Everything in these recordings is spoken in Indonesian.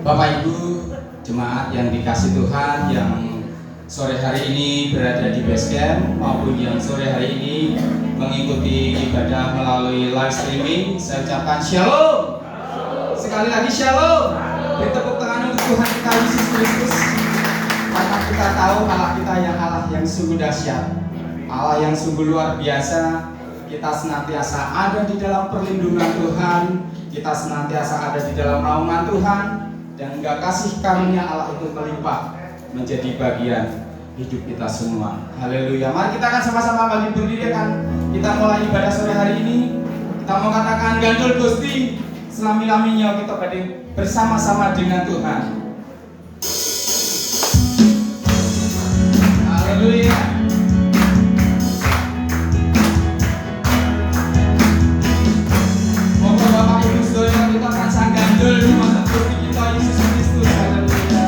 Bapak Ibu jemaat yang dikasih Tuhan, yang sore hari ini berada di base camp maupun yang sore hari ini mengikuti ibadah melalui live streaming, saya ucapkan shalom. Sekali lagi shalom. Beri tepuk tangan untuk Tuhan kita Yesus Kristus. Karena kita tahu Allah kita yang Allah yang sungguh dahsyat, Allah yang sungguh luar biasa. Kita senantiasa ada di dalam perlindungan Tuhan, kita senantiasa ada di dalam naungan Tuhan, dan enggak kasih karunia Allah itu melimpah menjadi bagian hidup kita semua. Haleluya. Mari kita akan sama-sama bagi berdiri, akan kita mulai ibadah sore hari ini. Kita mau katakan gandul Gusti selami-laminya kita bersama-sama dengan Tuhan. Haleluya. Moga Bapak Ibu Saudara kita akan sang gandul di masa Gusti kita Yesus Kristus. Haleluya.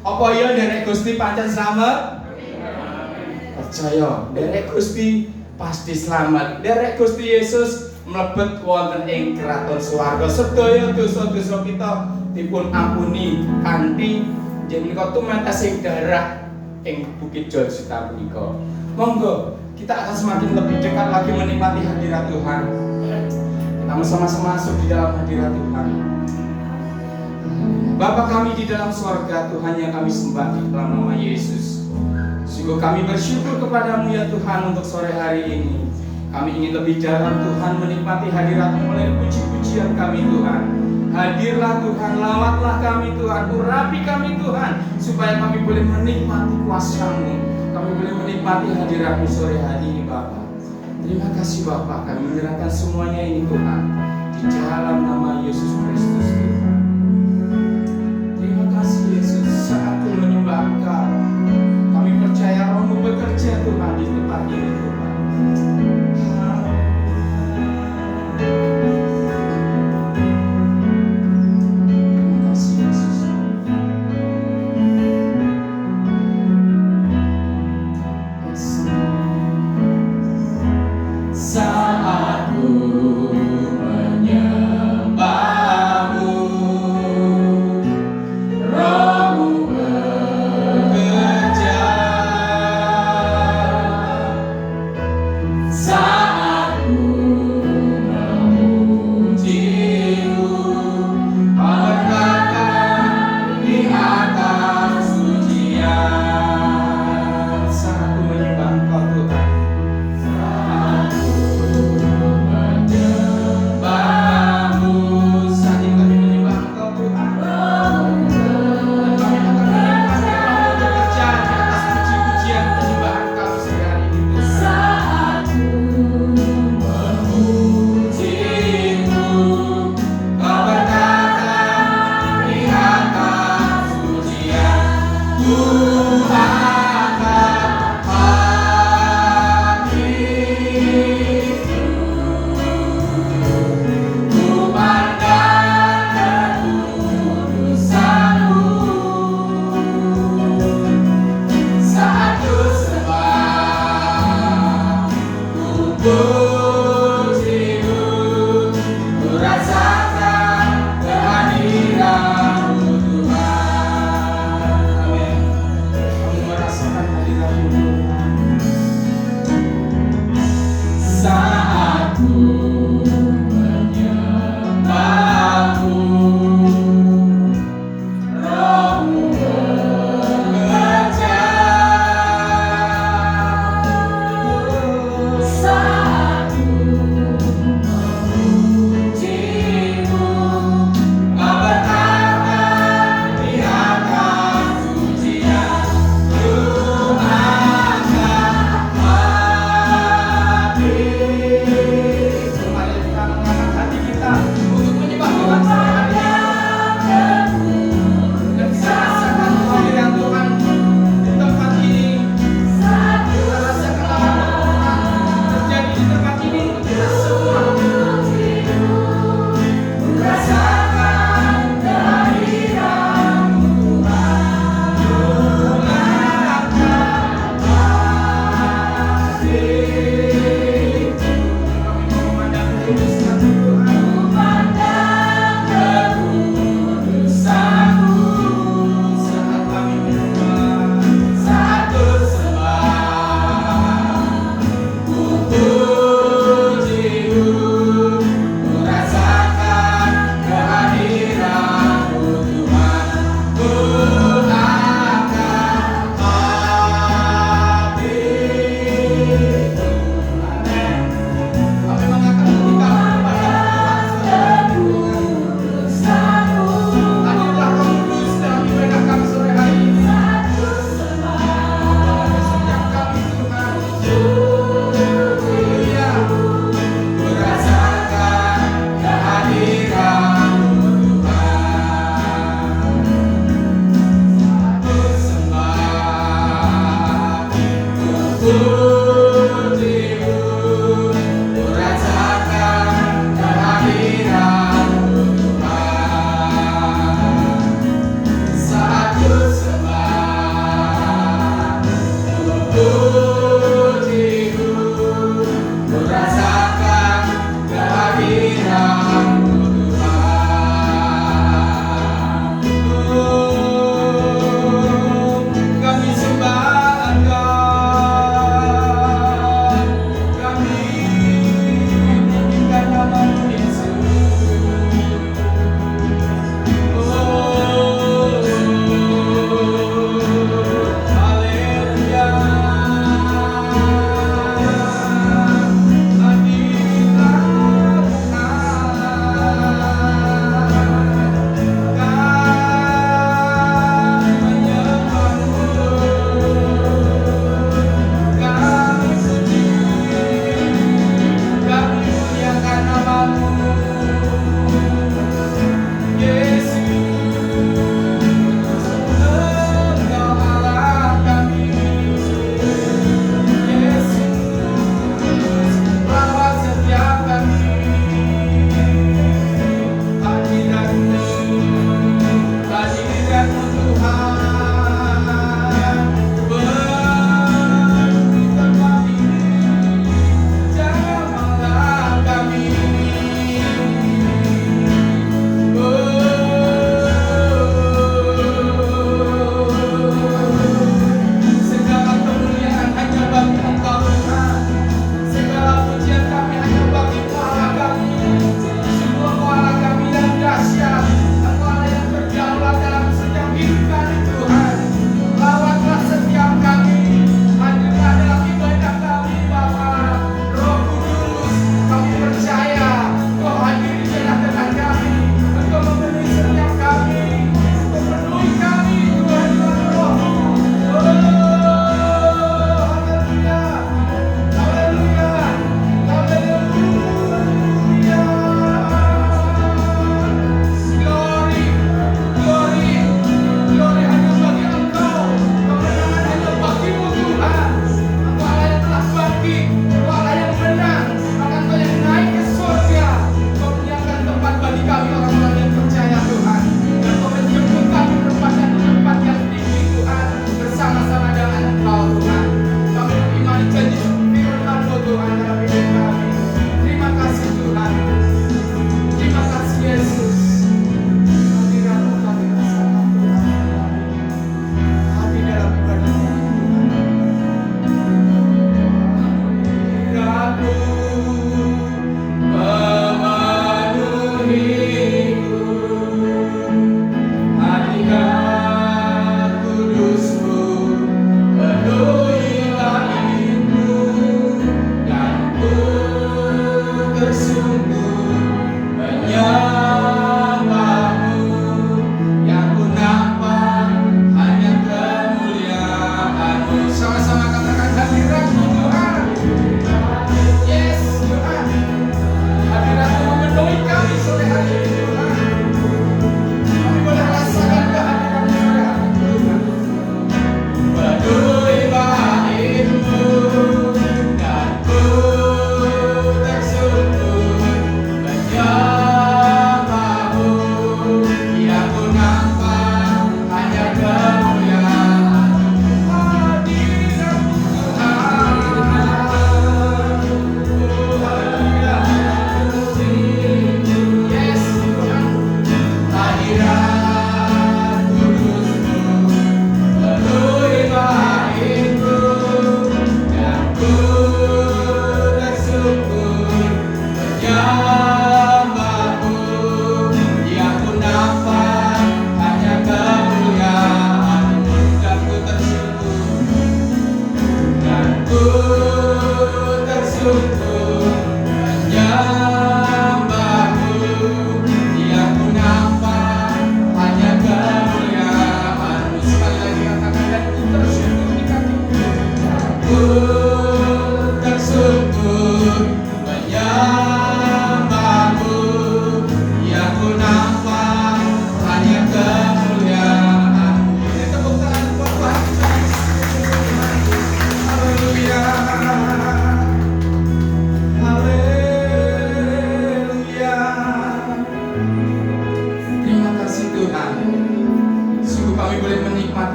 Apa ya derek Gusti pancen slamet? Percaya, derek Gusti pasti slamet. Derek Gusti Yesus mlebet wonten ing kraton swarga. Sedaya dosa-dosa kita dipun ampuni kanthi njenengan tumetes ing darah ing Bukit Golgota punika. Monggo kita akan semakin lebih dekat lagi menikmati hadirat Tuhan. Kita sama-sama masuk di dalam hadirat Tuhan. Bapa kami di dalam surga, Tuhan yang kami sembah di dalam nama Yesus. Sungguh kami bersyukur kepadamu ya Tuhan untuk sore hari ini. Kami ingin lebih dalam Tuhan menikmati hadirat-Mu melalui puji-pujian kami Tuhan. Hadirlah Tuhan, lawatlah kami Tuhan, urapi kami Tuhan, supaya kami boleh menikmati kuasa-Mu. Kami boleh menikmati hadirat-Mu sore hari ini Bapa. Terima kasih Bapa, kami menyerahkan semuanya ini Tuhan di dalam nama Yesus Kristus Tuhan. Terima kasih Yesus, saat kami menyembah Engkau, kami percaya Roh-Mu bekerja Tuhan di tempat ini Tuhan. Terima kasih Yesus. Saat ku menyembah-Mu,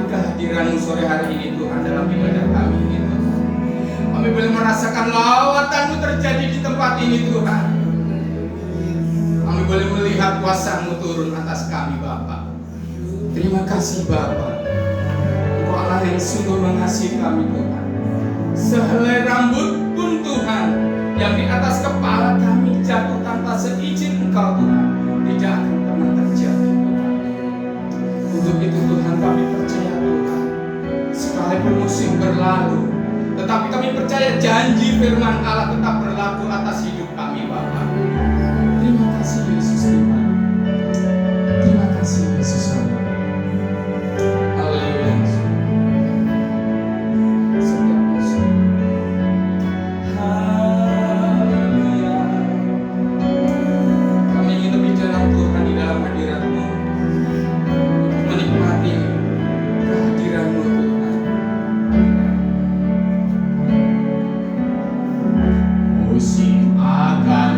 menikmati kehadiran-Mu sore hari ini Tuhan dalam ibadah kami ini Tuhan. Kami boleh merasakan lawatan-Mu terjadi di tempat ini Tuhan. Kami boleh melihat kuasa-Mu turun atas kami Bapa. Terima kasih Bapa. Engkau Allah yang sungguh mengasihi kami Tuhan. Sehelai rambut pun Tuhan yang di atas kepala kami jatuh tanpa seizin Engkau Tuhan tidak akan pernah terjadi Tuhan. Untuk itu Tuhan kami percaya Tuhan, sekalipun musim berlalu, tetapi kami percaya janji firman Allah tetap berlaku atas hidup kami Bapa. Terima kasih Yesus Tuhan. Terima kasih Yesus Tuhan. Haleluya. Setiap musim. Haleluya. Kami ingin lebih dalam Tuhan di dalam hadirat-Mu, menikmati kehadiran-Mu Tuhan. Musim akan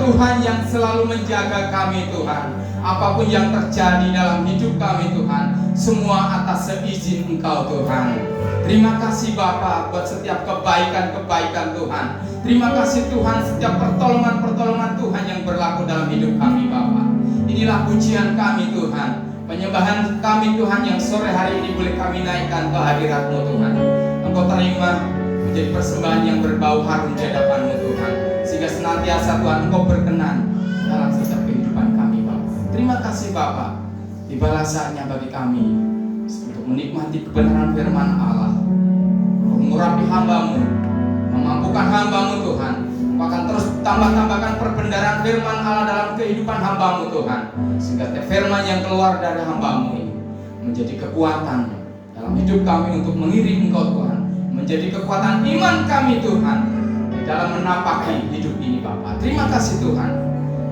Tuhan yang selalu menjaga kami Tuhan. Apapun yang terjadi dalam hidup kami Tuhan, semua atas seizin Engkau Tuhan. Terima kasih Bapa buat setiap kebaikan-kebaikan Tuhan. Terima kasih Tuhan setiap pertolongan-pertolongan Tuhan yang berlaku dalam hidup kami Bapa. Inilah pujian kami Tuhan, penyembahan kami Tuhan yang sore hari ini boleh kami naikkan ke hadirat-Mu Tuhan. Engkau terima menjadi persembahan yang berbau harum di hadapan-Mu Tuhan, sehingga senantiasa Tuhan Engkau berkenan dalam setiap kehidupan kami Bapa. Terima kasih Bapa. Tibalah saatnya bagi kami untuk menikmati kebenaran firman Allah, mengurapi hamba-Mu, memampukan hamba-Mu Tuhan. Akan terus tambahkan perbendaharaan firman Allah dalam kehidupan hamba-Mu Tuhan, sehingga firman yang keluar dari hamba-Mu ini menjadi kekuatan dalam hidup kami untuk mengiring Engkau Tuhan, menjadi kekuatan iman kami Tuhan di dalam menapaki hidup ini Bapa. Terima kasih Tuhan.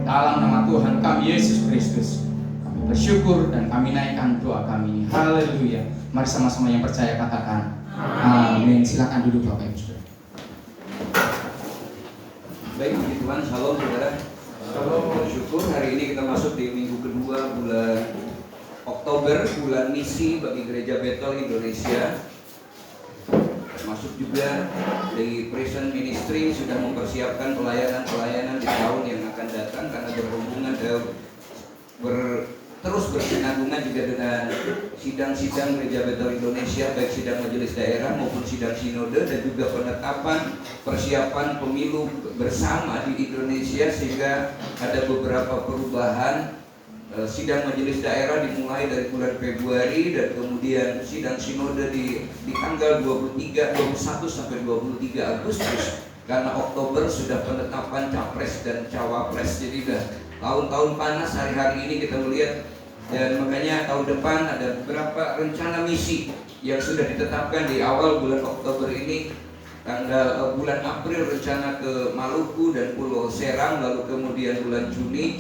Dalam nama Tuhan kami Yesus Kristus kami bersyukur dan kami naikkan doa kami ini. Haleluya. Mari sama-sama yang percaya katakan amin. Silakan duduk Bapak Ibu Saudara. Baik, puji Tuhan, shalom saudara. Shalom, bersyukur hari ini kita masuk di minggu kedua bulan Oktober, bulan misi bagi Gereja Bethel Indonesia. Termasuk juga di Prison Ministry sudah mempersiapkan pelayanan-pelayanan di tahun yang akan datang, karena berhubungan terus bersinambungan juga dengan sidang-sidang Gereja Bethel Indonesia, baik sidang majelis daerah maupun sidang sinode, dan juga penetapan persiapan pemilu bersama di Indonesia, sehingga ada beberapa perubahan. Sidang majelis daerah dimulai dari bulan Februari, dan kemudian sidang sinode di tanggal 21 sampai 23 Agustus, karena Oktober sudah penetapan capres dan cawapres. Jadi udah tahun-tahun panas hari-hari ini kita melihat, dan makanya tahun depan ada beberapa rencana misi yang sudah ditetapkan di awal bulan Oktober ini. Tanggal bulan April rencana ke Maluku dan Pulau Seram, lalu kemudian bulan Juli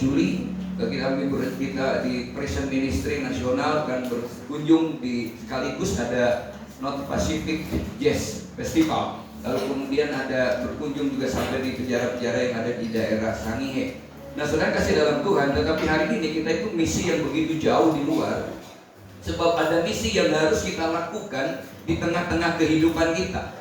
kita di Prison Ministry Nasional akan berkunjung sekaligus ada North Pacific Jazz Festival, lalu kemudian ada berkunjung juga sampai di penjara-penjara yang ada di daerah Sangihe. Nah saudara kasih dalam Tuhan, tetapi hari ini kita itu misi yang begitu jauh di luar, sebab ada misi yang harus kita lakukan di tengah-tengah kehidupan kita.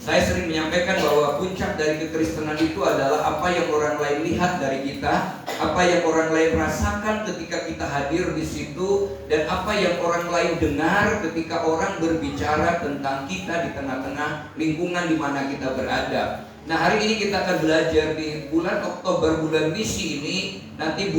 Saya sering menyampaikan bahwa puncak dari kekristenan itu adalah apa yang orang lain lihat dari kita, apa yang orang lain rasakan ketika kita hadir di situ, dan apa yang orang lain dengar ketika orang berbicara tentang kita di tengah-tengah lingkungan di mana kita berada. Nah hari ini kita akan belajar di bulan Oktober, bulan misi ini. Nanti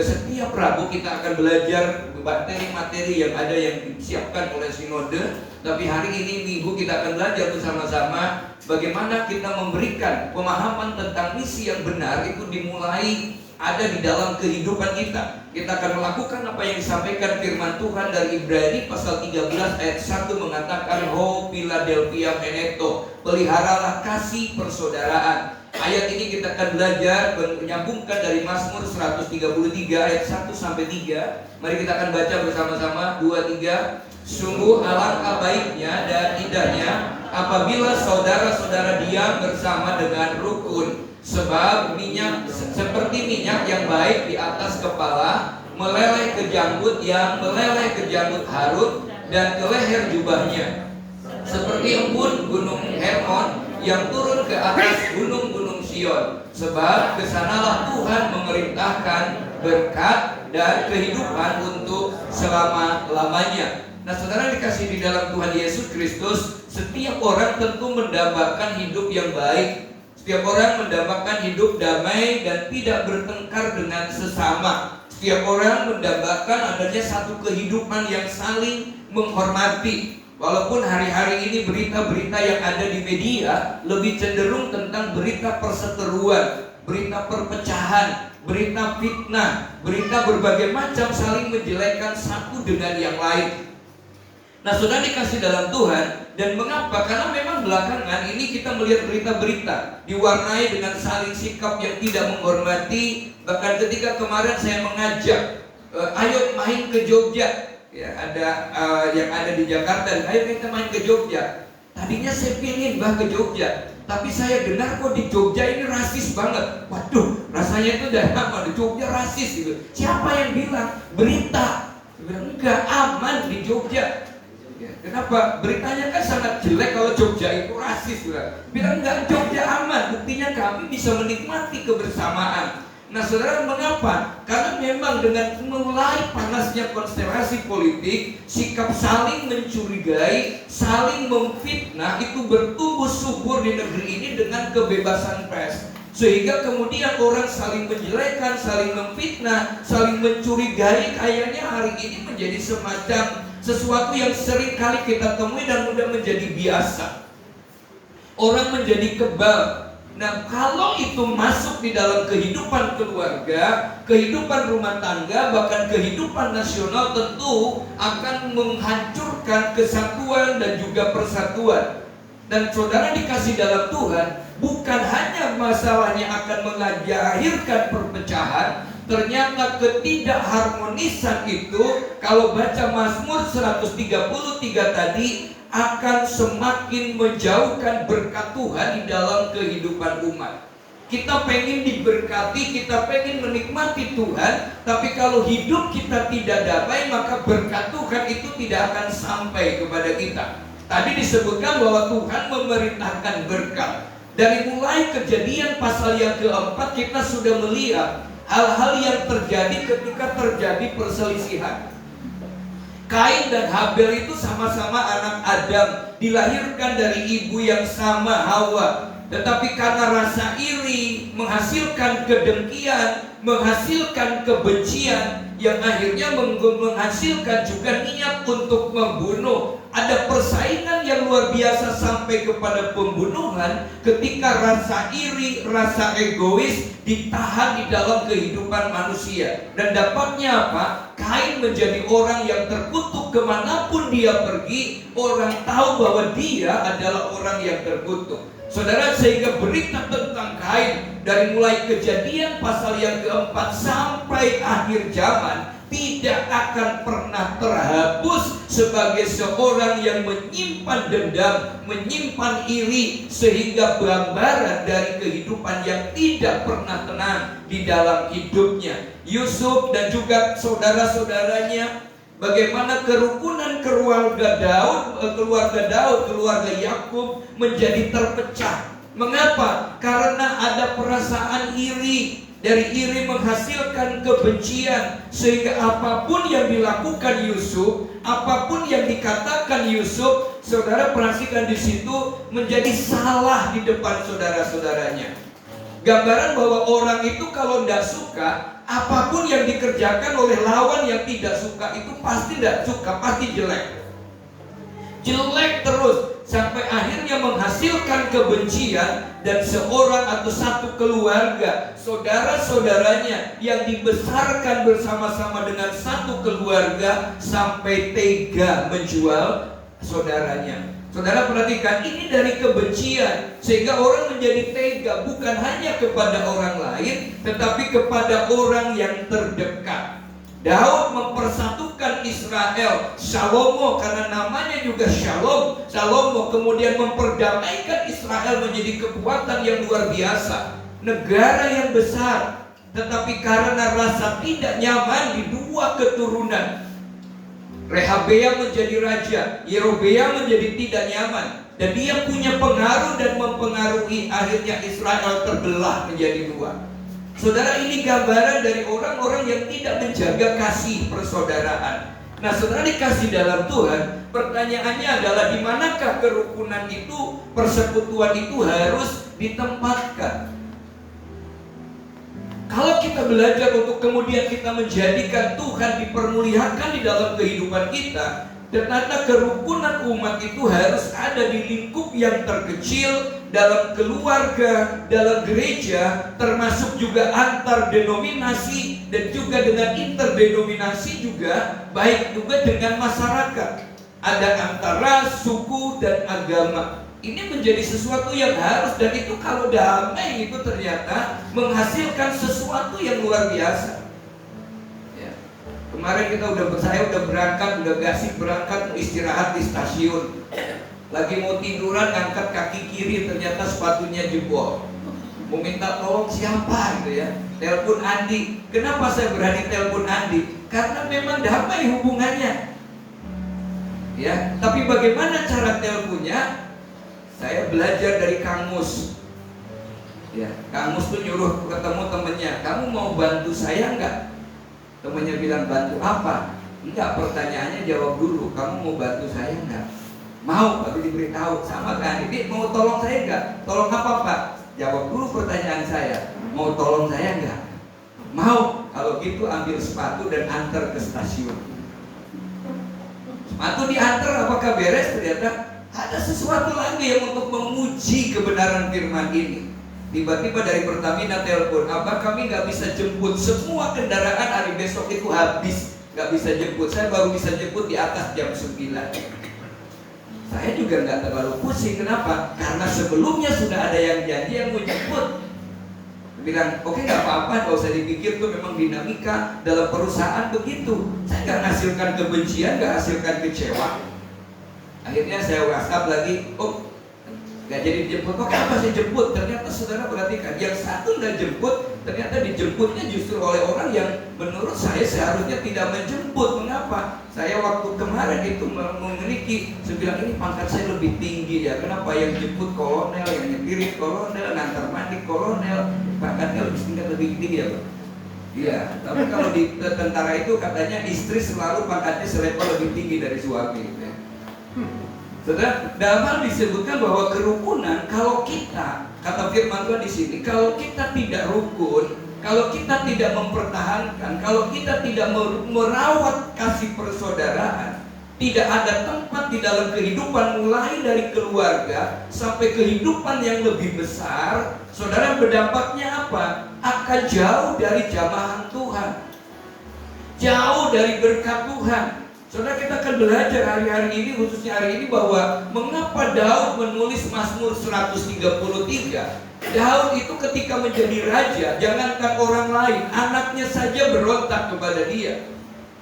setiap Rabu kita akan belajar materi-materi yang ada yang disiapkan oleh sinode. Tapi hari ini Minggu kita akan belajar bersama-sama bagaimana kita memberikan pemahaman tentang misi yang benar itu dimulai ada di dalam kehidupan kita. Kita akan melakukan apa yang disampaikan firman Tuhan dari Ibrani pasal 13 ayat 1 mengatakan, Ho Philadelphia Meneto, peliharalah kasih persaudaraan. Ayat ini kita akan belajar menyambungkan dari Mazmur 133 ayat 1 sampai 3. Mari kita akan baca bersama-sama 2, 3. Sungguh alangkah baiknya dan indahnya apabila saudara-saudara diam bersama dengan rukun, sebab minyak seperti minyak yang baik di atas kepala meleleh ke janggut Harun dan ke leher jubahnya, seperti embun gunung Hermon yang turun ke atas gunung-gunung Sion, sebab kesanalah Tuhan memerintahkan berkat dan kehidupan untuk selama-lamanya. Nah saudara dikasih di dalam Tuhan Yesus Kristus, setiap orang tentu mendambakan hidup yang baik. Setiap orang mendambakan hidup damai dan tidak bertengkar dengan sesama. Setiap orang mendambakan adanya satu kehidupan yang saling menghormati. Walaupun hari-hari ini berita-berita yang ada di media lebih cenderung tentang berita perseteruan, berita perpecahan, berita fitnah, berita berbagai macam saling menjelekkan satu dengan yang lain. Nah saudara dikasih dalam Tuhan, dan mengapa? Karena memang belakangan ini kita melihat berita-berita diwarnai dengan saling sikap yang tidak menghormati. Bahkan ketika kemarin saya mengajak, ayo main ke Jogja, ya, ada yang ada di Jakarta, dan ayo kita main ke Jogja. Tadinya saya pingin ke Jogja, tapi saya dengar kok di Jogja ini rasis banget. Waduh, rasis Bahasanya itu udah lama, di Jogja rasis gitu. Siapa yang bilang? Berita. Dia bilang enggak, aman di Jogja. Ya, kenapa? Beritanya kan sangat jelek kalau Jogja itu rasis. Bilang enggak, Jogja aman. Buktinya kami bisa menikmati kebersamaan. Nah saudara, mengapa? Karena memang dengan mulai panasnya konstelasi politik, sikap saling mencurigai, saling memfitnah itu bertumbuh subur di negeri ini dengan kebebasan pers. Sehingga kemudian orang saling menjelekkan, saling memfitnah, saling mencurigai. Kayaknya hari ini menjadi semacam sesuatu yang sering kali kita temui dan mudah menjadi biasa. Orang menjadi kebal. Nah, kalau itu masuk di dalam kehidupan keluarga, kehidupan rumah tangga, bahkan kehidupan nasional, tentu akan menghancurkan kesatuan dan juga persatuan. Dan saudara dikasih dalam Tuhan, bukan hanya masalahnya akan melahirkan perpecahan, ternyata ketidakharmonisan itu, kalau baca Mazmur 133 tadi, akan semakin menjauhkan berkat Tuhan di dalam kehidupan umat. Kita pengen diberkati, kita pengen menikmati Tuhan, tapi kalau hidup kita tidak damai, maka berkat Tuhan itu tidak akan sampai kepada kita. Tadi disebutkan bahwa Tuhan memerintahkan berkat. Dari mulai Kejadian pasal yang keempat, kita sudah melihat hal-hal yang terjadi ketika terjadi perselisihan. Kain dan Habel itu sama-sama anak Adam, dilahirkan dari ibu yang sama, Hawa. Tetapi karena rasa iri menghasilkan kedengkian, menghasilkan kebencian, yang akhirnya menghasilkan juga niat untuk membunuh. Ada persaingan yang luar biasa sampai kepada pembunuhan ketika rasa iri, rasa egois ditahan di dalam kehidupan manusia. Dan dapatnya apa? Kain menjadi orang yang terkutuk kemanapun dia pergi. Orang tahu bahwa dia adalah orang yang terkutuk. Saudara, sehingga berita tentang Kain dari mulai Kejadian pasal yang keempat sampai akhir zaman tidak akan pernah terhapus sebagai seorang yang menyimpan dendam, menyimpan iri, sehingga gambaran dari kehidupan yang tidak pernah tenang di dalam hidupnya. Yusuf dan juga saudara-saudaranya, bagaimana kerukunan keluarga Daud, keluarga Yakub menjadi terpecah. Mengapa? Karena ada perasaan iri. Dari iri menghasilkan kebencian, sehingga apapun yang dilakukan Yusuf, apapun yang dikatakan Yusuf, saudara perhatikan di situ, menjadi salah di depan saudara-saudaranya. Gambaran bahwa orang itu kalau tidak suka, apapun yang dikerjakan oleh lawan yang tidak suka itu pasti tidak suka, pasti jelek. Jelek terus sampai akhirnya menghasilkan kebencian, dan seorang atau satu keluarga, saudara-saudaranya yang dibesarkan bersama-sama dengan satu keluarga sampai tega menjual saudaranya. Saudara perhatikan, ini dari kebencian sehingga orang menjadi tega bukan hanya kepada orang lain tetapi kepada orang yang terdekat. Daud mempersatukan Israel, Shalomo, karena namanya juga Shalom, Shalomo, kemudian memperdamaikan Israel menjadi kekuatan yang luar biasa, negara yang besar. Tetapi karena rasa tidak nyaman di dua keturunan, Rehabeam menjadi raja, Yerobeam menjadi tidak nyaman, dan dia punya pengaruh dan mempengaruhi, akhirnya Israel terbelah menjadi dua. Saudara, ini gambaran dari orang-orang yang tidak menjaga kasih persaudaraan. Nah, saudara dikasih dalam Tuhan, pertanyaannya adalah di manakah kerukunan itu, persekutuan itu harus ditempatkan. Kalau kita belajar untuk kemudian kita menjadikan Tuhan dipermuliakan di dalam kehidupan kita, ternyata kerukunan umat itu harus ada di lingkup yang terkecil, dalam keluarga, dalam gereja, termasuk juga antar denominasi dan juga dengan interdenominasi juga, baik juga dengan masyarakat. Ada antar ras, suku, dan agama. Ini menjadi sesuatu yang harus, dan itu kalau damai itu ternyata menghasilkan sesuatu yang luar biasa. Ya. Kemarin saya udah berangkat, udah gasik berangkat istirahat di stasiun. Lagi mau tiduran, ngangkat kaki kiri, ternyata sepatunya jebol. mau minta tolong siapa gitu ya, telepon Andi. Kenapa saya berani telepon Andi? Karena memang damai hubungannya. Ya, tapi bagaimana cara teleponnya? Saya belajar dari Kang Mus. Ya, Kang Mus tuh nyuruh ketemu temennya, kamu mau bantu saya enggak? Temennya bilang, bantu apa? Enggak, pertanyaannya jawab dulu, kamu mau bantu saya enggak? Mau, tapi diberitahu sama kan, ini mau tolong saya enggak? Tolong apa Pak? Jawab dulu pertanyaan saya, mau tolong saya enggak? Mau, kalau gitu ambil sepatu dan antar ke stasiun. Sepatu diantar, apakah beres? Ternyata ada sesuatu lagi yang untuk menguji kebenaran firman ini. Tiba-tiba dari Pertamina telepon, Abang kami nggak bisa jemput, semua kendaraan hari besok itu habis, nggak bisa jemput. Saya baru bisa jemput di atas jam 9. Saya juga nggak terlalu pusing, kenapa? Karena sebelumnya sudah ada yang janji yang mau jemput. Bilang, oke nggak apa-apa, nggak usah dipikir, tuh memang dinamika dalam perusahaan begitu. Saya nggak menghasilkan kebencian, nggak hasilkan kecewa. Akhirnya saya WhatsApp lagi, oh nggak jadi dijemput, kok kenapa saya jemput? Ternyata saudara perhatikan, yang satu nggak jemput, ternyata dijemputnya justru oleh orang yang menurut saya seharusnya tidak menjemput. Mengapa? Saya waktu kemarin itu memiliki, saya bilang ini pangkat saya lebih tinggi ya. Kenapa? Yang jemput kolonel, yang nyetirin kolonel, ngantar mandi kolonel, pangkatnya lebih tinggi ya Pak? Iya, tapi kalau di tentara itu katanya istri selalu pangkatnya selevel lebih tinggi dari suami gitu ya. Saudara, dalam hal disebutkan bahwa kerukunan, kalau kita, kata firman Tuhan di sini, kalau kita tidak rukun, kalau kita tidak mempertahankan, kalau kita tidak merawat kasih persaudaraan, tidak ada tempat di dalam kehidupan mulai dari keluarga sampai kehidupan yang lebih besar, saudara, berdampaknya apa? Akan jauh dari jamahan Tuhan, jauh dari berkat Tuhan. Saudara, kita akan belajar hari-hari ini, khususnya hari ini, bahwa mengapa Daud menulis Mazmur 133. Daud itu ketika menjadi raja, jangankan orang lain, anaknya saja berontak kepada dia.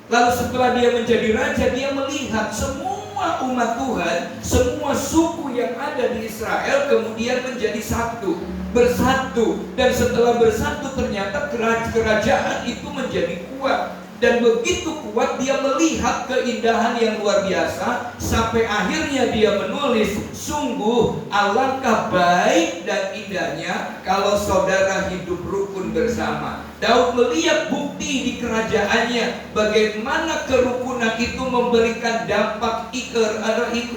Lalu setelah dia menjadi raja, dia melihat semua umat Tuhan, semua suku yang ada di Israel kemudian menjadi satu, bersatu. Dan setelah bersatu ternyata kerajaan itu menjadi kuat. Dan begitu kuat dia melihat keindahan yang luar biasa, sampai akhirnya dia menulis, sungguh alangkah baik dan indahnya kalau saudara hidup rukun bersama. Daud melihat bukti di kerajaannya, bagaimana kerukunan itu memberikan dampak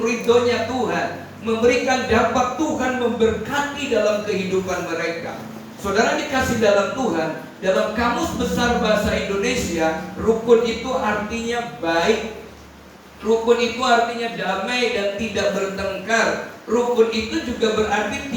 ridhonya Tuhan, memberikan dampak Tuhan memberkati dalam kehidupan mereka. Saudara dikasih dalam Tuhan, dalam Kamus Besar Bahasa Indonesia, rukun itu artinya baik. Rukun itu artinya damai dan tidak bertengkar. Rukun itu juga berarti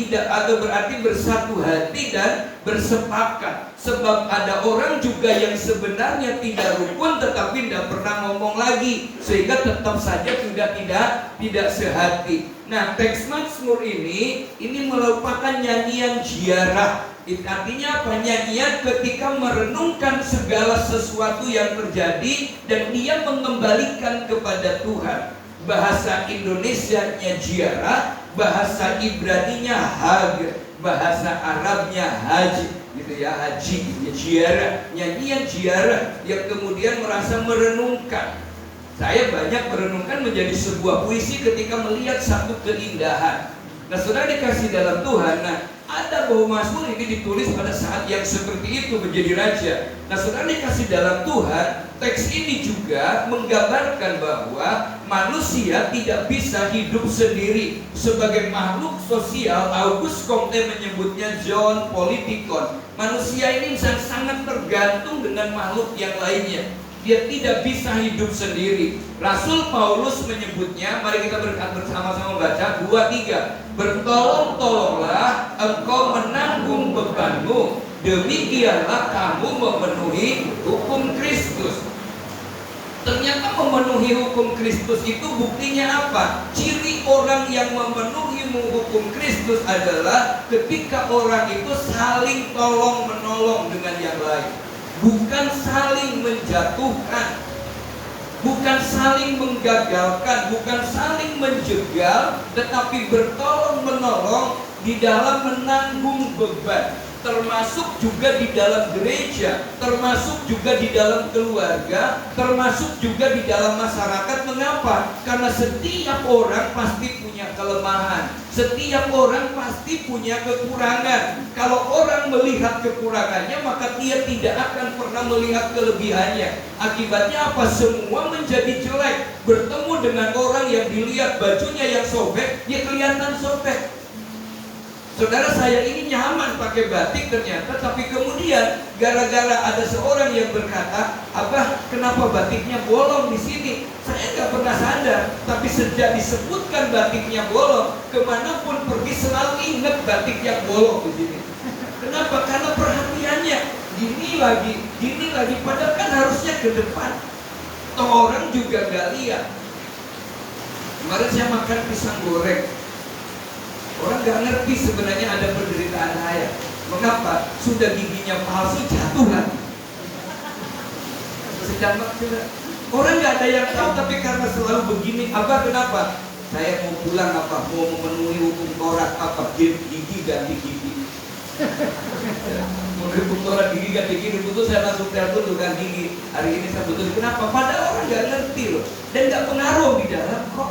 berarti bersatu hati dan bersepakat. Sebab ada orang juga yang sebenarnya tidak rukun tetapi tidak pernah ngomong lagi, sehingga tetap saja tidak sehati. Nah, teks Mazmur ini merupakan nyanyian ziarah. Artinya apa? Nyanyian ketika merenungkan segala sesuatu yang terjadi dan dia mengembalikan kepada Tuhan. Bahasa Indonesianya ziarah, bahasa Ibraninya hag, bahasa Arabnya haji, gitu ya, haji, ziarah, nyanyian ziarah yang kemudian merasa merenungkan. Saya banyak merenungkan menjadi sebuah puisi ketika melihat satu keindahan. Nah, saudara dikasih dalam Tuhan, ada bahwa Mazmur ini ditulis pada saat yang seperti itu menjadi raja. Nah, saudara dikasih dalam Tuhan, teks ini juga menggambarkan bahwa manusia tidak bisa hidup sendiri. Sebagai makhluk sosial, Auguste Comte menyebutnya zoon politikon. Manusia ini sangat tergantung dengan makhluk yang lainnya. Dia tidak bisa hidup sendiri. Rasul Paulus menyebutnya, mari kita bersama-sama baca 2:3. Bertolong-tolonglah engkau menanggung bebanmu, demikianlah kamu memenuhi hukum Kristus. Ternyata memenuhi hukum Kristus itu buktinya apa? Ciri orang yang memenuhi hukum Kristus adalah ketika orang itu saling tolong-menolong dengan yang lain, bukan saling menjatuhkan, bukan saling menggagalkan, bukan saling menjegal, tetapi bertolong-menolong, di dalam menanggung beban, termasuk juga di dalam gereja, termasuk juga di dalam keluarga, termasuk juga di dalam masyarakat. Mengapa? Karena setiap orang pasti punya kelemahan, setiap orang pasti punya kekurangan. Kalau orang melihat kekurangannya, maka dia tidak akan pernah melihat kelebihannya. Akibatnya apa? Semua menjadi jelek. Bertemu dengan orang yang dilihat bajunya yang sobek, dia kelihatan sobek. Saudara, saya ini nyaman pakai batik ternyata, tapi kemudian gara-gara ada seorang yang berkata, "Abah, kenapa batiknya bolong di sini?" Saya nggak pernah sadar, tapi sejak disebutkan batiknya bolong, kemanapun pergi selalu ingat batik yang bolong di sini. Kenapa? Karena perhatiannya gini lagi, padahal kan harusnya ke depan. Toh orang juga nggak lihat. Kemarin saya makan pisang goreng. Orang nggak ngerti sebenarnya ada penderitaan saya. Mengapa? Sudah giginya palsu, jatuh lagi. Sedang juga. Orang nggak ada yang tahu, tapi karena selalu begini. Abah, kenapa? Saya mau pulang apa? Mau memenuhi hukum Taurat apa? Gigi ganti gigi. Menurut hukum Taurat gigi ganti gigi, betul saya langsung telepon tukang gigi. Hari ini saya betul. Kenapa? Padahal orang nggak ngerti loh, dan nggak pengaruh di dalam kok.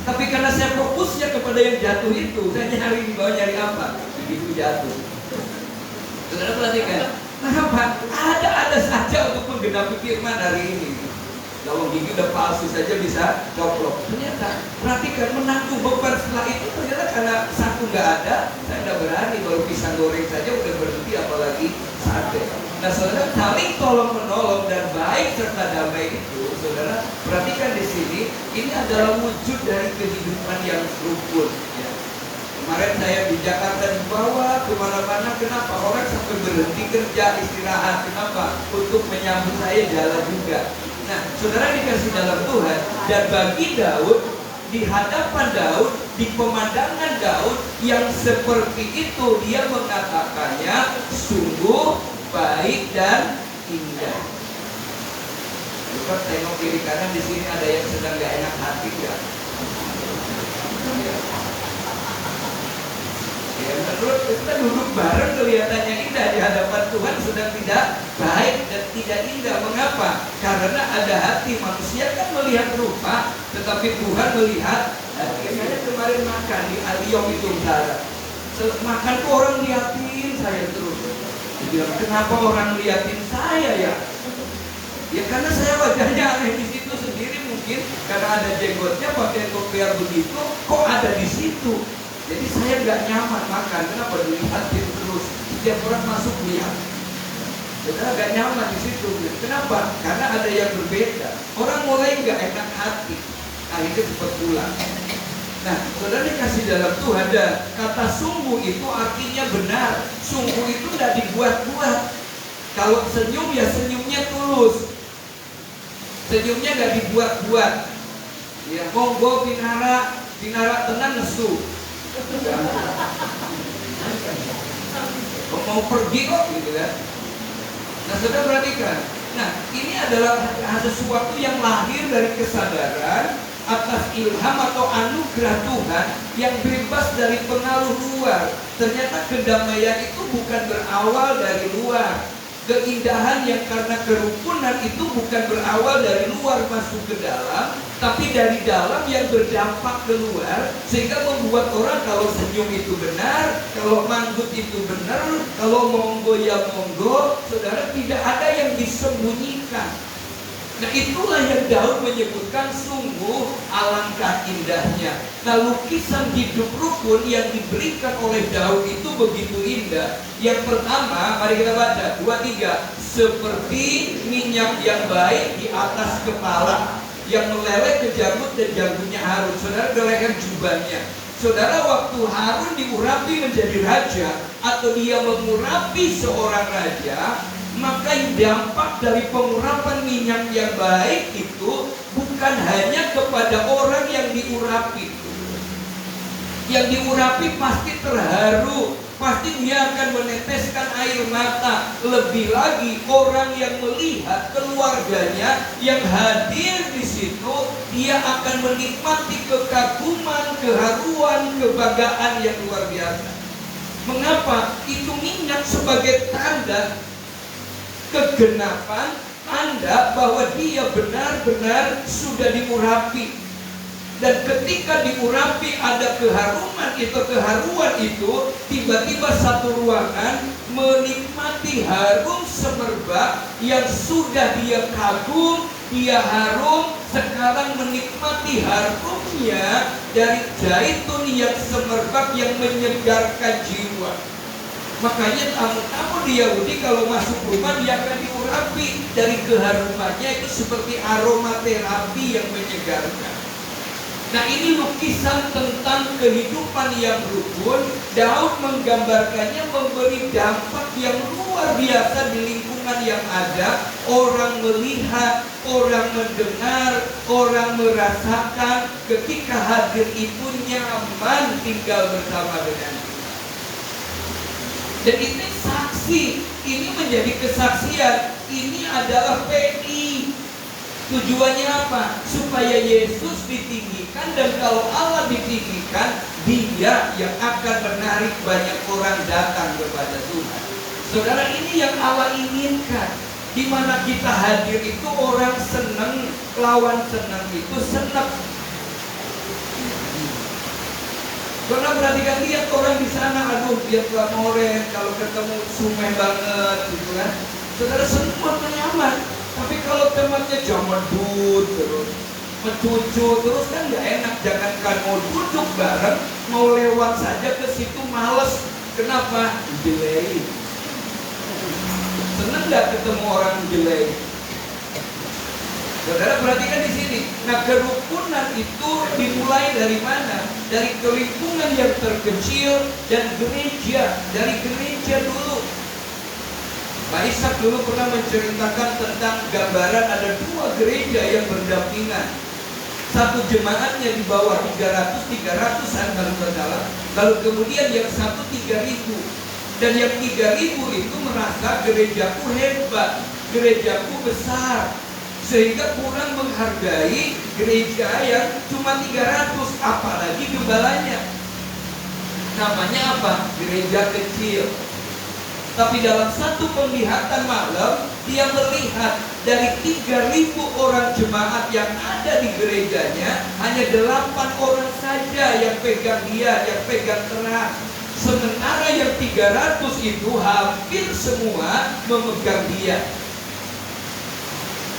Tapi karena saya fokusnya kepada yang jatuh itu, saya nyari di bawah, nyari apa? Begitu jatuh. Saudara perhatikan, kenapa? Ada saja untuk menggenapi firman hari ini. Kalau gigi udah palsu saja bisa coplok. Ternyata, perhatikan, menanggung beban setelah itu ternyata karena satu nggak ada, saya nggak berani. Baru pisang goreng saja udah berhenti, apalagi sate. Nah, saudara, saling tolong menolong dan baik serta damai itu, saudara, perhatikan di sini, ini adalah wujud dari kehidupan yang rukun. Ya. Kemarin saya di Jakarta dibawa kemana-mana, kenapa? Orang sampai berhenti kerja, istirahat, kenapa? Untuk menyambut saya jalan juga. Nah, saudara dikasih dalam Tuhan, dan bagi Daud, di hadapan Daud, di pemandangan Daud yang seperti itu, dia mengatakannya sungguh baik dan indah. Bukan tengok kiri kanan, di sini ada yang sedang gak enak hati ya. Ya, menurut kita duduk bareng kelihatannya indah, di hadapan Tuhan sedang tidak baik dan tidak indah. Mengapa? Karena ada hati. Manusia kan melihat rupa, tetapi Tuhan melihat hati. Saya kemarin makan di Aliyong itu, saudara. Makan tuh orang liatin saya terus. Dia bilang, kenapa orang liatin saya ya? Ya karena saya wajahnya aneh di situ sendiri, mungkin karena ada jenggotnya, pakai kopiah begitu, kok ada di situ. Jadi saya nggak nyaman makan. Kenapa? Dilihatin terus. Setiap orang masuk lihat. Kita nggak nyaman di situ. Kenapa? Karena ada yang berbeda. Orang mulai nggak enak hati. Akhirnya cepat pulang. Nah, saudara dikasih dalam Tuhan, dan kata sungguh itu artinya benar. Sungguh itu tidak dibuat-buat. Kalau senyum ya senyumnya tulus. Senyumnya nggak dibuat-buat. Ya, monggo pinara tenang nesu. Mau pergi kok gitu kan. Nah, saudara perhatikan. Nah, ini adalah sesuatu yang lahir dari kesadaran atas ilham atau anugerah Tuhan yang bebas dari pengaruh luar. Ternyata kedamaian itu bukan berawal dari luar. Keindahan yang karena kerukunan itu bukan berawal dari luar masuk ke dalam, tapi dari dalam yang berdampak keluar, sehingga membuat orang kalau senyum itu benar, kalau manggut itu benar, kalau monggo ya monggo, saudara, tidak ada yang disembunyikan. Nah, itulah yang Daud menyebutkan sungguh alangkah indahnya. Nah, lukisan hidup rukun yang diberikan oleh Daud itu begitu indah. Yang pertama, mari kita baca 2-3. Seperti minyak yang baik di atas kepala, yang meleleh ke janggut dan janggutnya Harun. Saudara, gelekan jubahnya. Saudara, waktu Harun diurapi menjadi raja, atau dia mengurapi seorang raja, maka dampak dari pengurapan minyak yang baik itu bukan hanya kepada orang yang diurapi. Yang diurapi pasti terharu, pasti dia akan meneteskan air mata. Lebih lagi orang yang melihat keluarganya yang hadir di situ, dia akan menikmati kekaguman, keharuan, kebanggaan yang luar biasa. Mengapa? Itu minyak sebagai tanda kegenapan, tanda bahwa dia benar-benar sudah diurapi. Dan ketika diurapi ada keharuan itu, tiba-tiba satu ruangan menikmati harum semerbak yang sudah dia kagum, dia harum, sekarang menikmati harumnya dari zaitun yang semerbak yang menyegarkan jiwa. Makanya tamu-tamu di Yahudi kalau masuk rumah dia akan diurapi dari keharumannya, itu seperti aromaterapi yang menyegarkan. Nah, ini lukisan tentang kehidupan yang rukun. Daud menggambarkannya memberi dampak yang luar biasa di lingkungan yang ada. Orang melihat, orang mendengar, orang merasakan ketika hadir itu nyaman tinggal bersama dengan dia. Dan ini saksi, ini menjadi kesaksian. Ini adalah PI. Tujuannya apa? Supaya Yesus ditinggikan, dan kalau Allah ditinggikan, Dia yang akan menarik banyak orang datang kepada Tuhan. Saudara, ini yang Allah inginkan. Di mana kita hadir itu orang senang, lawan senang itu senang. Karena perhatikan, lihat orang di sana, aduh dia glamoren, kalau ketemu sumeh banget gitu kan. Saudara, semua nyaman. Tapi kalau temannya jamedut terus, mencucu terus, kan nggak enak. Jangankan mau duduk bareng, mau lewat saja ke situ males. Kenapa? Delay. Seneng nggak ketemu orang delay? Saudara perhatikan di sini. Nah, kerukunan itu dimulai dari mana? Dari lingkungan yang terkecil dan gereja. Dari gereja dulu. Pak Ishak dulu pernah menceritakan tentang gambaran ada dua gereja yang berdampingan. Satu jemaatnya di bawah 300-300an kalau bersalah. Lalu kemudian yang satu 3.000. Dan yang 3.000 itu merasa gerejaku hebat, gerejaku besar, sehingga kurang menghargai gereja yang cuma 300, apalagi gembalanya. Namanya apa? Gereja kecil. Tapi dalam satu penglihatan malam, dia melihat dari 3.000 orang jemaat yang ada di gerejanya, hanya 8 orang saja yang pegang dia, yang pegang terang. Sementara yang 300 itu hampir semua memegang dia.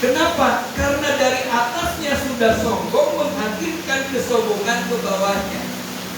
Kenapa? Karena dari atasnya sudah sombong, menghadirkan kesombongan ke bawahnya.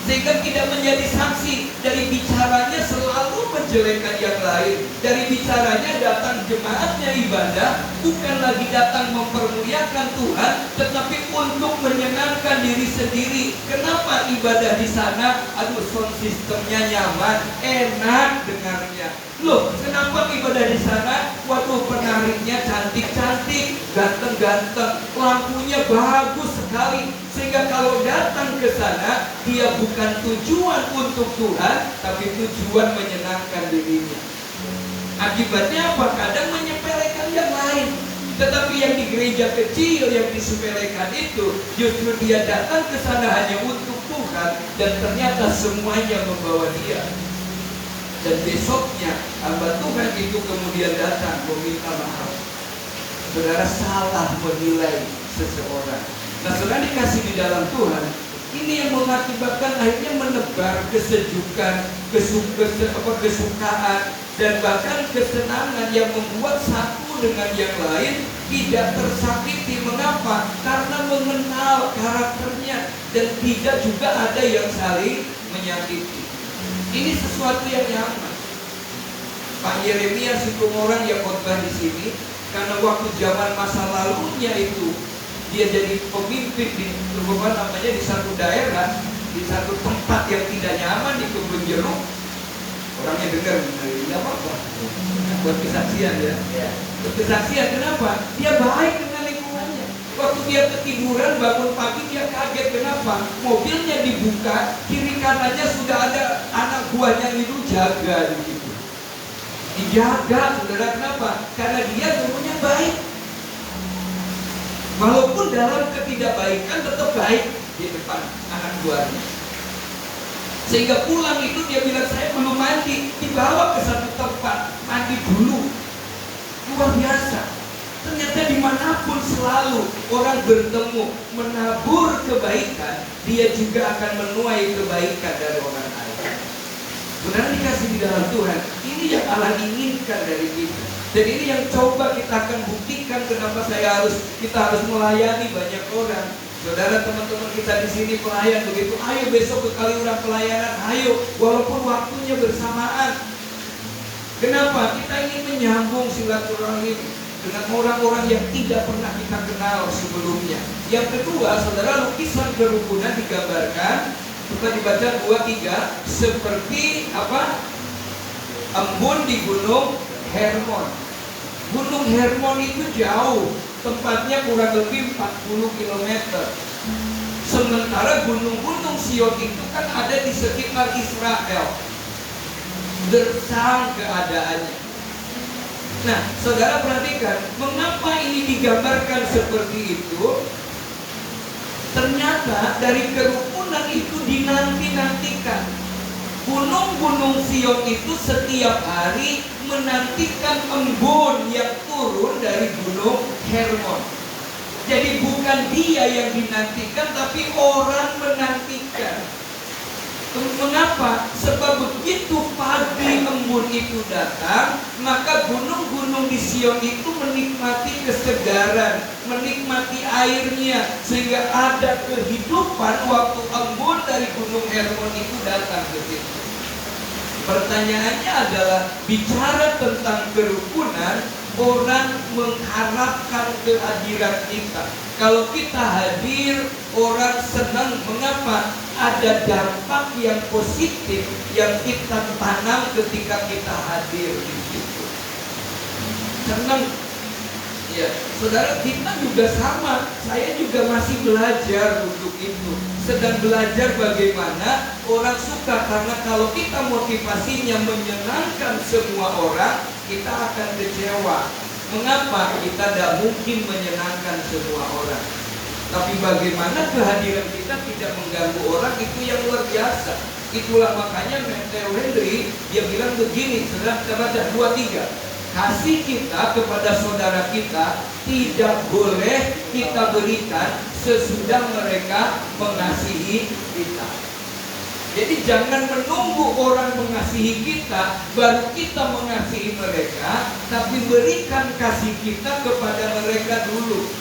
Sehingga tidak menjadi saksi. Dari bicaranya selalu menjelekkan yang lain. Dari bicaranya datang jemaatnya ibadah, bukan lagi datang mempermuliakan Tuhan, tetapi untuk menyenangkan diri sendiri. Kenapa ibadah di sana? Aduh, sound sistemnya nyaman, enak dengarnya. Loh, kenapa ibadah di sana? Waduh, penarinya cantik-cantik, ganteng-ganteng, lampunya bagus sekali. Sehingga kalau datang ke sana, dia bukan tujuan untuk Tuhan, tapi tujuan menyenangkan dirinya. Akibatnya apa? Kadang menyepelekan yang lain. Tetapi yang di gereja kecil yang disepelekan itu, justru dia datang ke sana hanya untuk Tuhan, dan ternyata semuanya membawa dia. Dan besoknya hamba Tuhan itu kemudian datang meminta maaf. Saudara salah menilai seseorang. Nah, saudara dikasih di dalam Tuhan, ini yang mengakibatkan akhirnya menebar kesejukan, kesukaan, dan bahkan kesenangan yang membuat satu dengan yang lain tidak tersakiti. Mengapa? Karena mengenal karakternya, dan tidak juga ada yang saling menyakiti. Ini sesuatu yang nyaman. Pak Yeremia itu orang yang khotbah di sini karena waktu zaman masa lalunya itu dia jadi pemimpin di di satu daerah, di satu tempat yang tidak nyaman di kebun jeruk. Orangnya dengar, tidak apa-apa. Buat kesaksian ya. Buat kesaksian, kenapa? Dia baik dengan lingkungannya. Waktu dia ketiduran, bangun pagi dia kaget. Kenapa? Mobilnya dibuka, kiri kanannya sudah ada anak buahnya itu jaga di situ. Dijaga, saudara, kenapa? Karena dia dulunya baik. Walaupun dalam ketidakbaikan tetap baik di depan anak buahnya. Sehingga pulang itu dia bilang, saya belum mandi. Dibawa ke satu tempat, mandi dulu. Luar biasa. Ternyata dimanapun selalu orang bertemu menabur kebaikan, dia juga akan menuai kebaikan dari orang lain. Benar dikasih di dalam Tuhan. Ini yang Allah inginkan dari kita. Dan ini yang coba kita akan buktikan kenapa kita harus melayani banyak orang. Saudara, teman-teman kita di sini pelayan begitu. Ayo besok ke Kaliurang pelayanan, ayo, walaupun waktunya bersamaan. Kenapa? Kita ingin menyambung silaturahmi dengan orang-orang yang tidak pernah kita kenal sebelumnya. Yang kedua, saudara, lukisan kerukunan digambarkan, kita dibaca 2-3, seperti apa? Embun di Gunung Hermon. Gunung Hermon itu jauh, tempatnya kurang lebih 40 km. Sementara gunung-gunung Sion itu kan ada di sekitar Israel. Gersang keadaannya. Nah, saudara perhatikan, mengapa ini digambarkan seperti itu? Ternyata dari kerukunan itu dinanti-nantikan. Gunung-gunung Sion itu setiap hari menantikan embun yang turun dari Gunung Hermon. Jadi bukan dia yang dinantikan, tapi orang menantikan. Mengapa? Sebab begitu pagi embun itu datang, maka gunung-gunung di Sion itu menikmati kesegaran, menikmati airnya, sehingga ada kehidupan waktu embun dari Gunung Hermon itu datang ke situ. Pertanyaannya adalah, bicara tentang kerukunan, orang mengharapkan kehadiran kita. Kalau kita hadir, orang senang. Mengapa? Ada dampak yang positif yang kita tanam ketika kita hadir di situ. Senang. Ya, saudara, kita juga sama. Saya juga masih belajar untuk itu. Sedang belajar bagaimana orang suka. Karena kalau kita motivasinya menyenangkan semua orang, kita akan kecewa. Mengapa? Kita tidak mungkin menyenangkan semua orang. Tapi bagaimana kehadiran kita tidak mengganggu orang, itu yang luar biasa. Itulah makanya Matthew Henry, dia bilang begini, saudara, kita baca 2-3. Kasih kita kepada saudara kita tidak boleh kita berikan sesudah mereka mengasihi kita. Jadi jangan menunggu orang mengasihi kita baru kita mengasihi mereka, tapi berikan kasih kita kepada mereka dulu.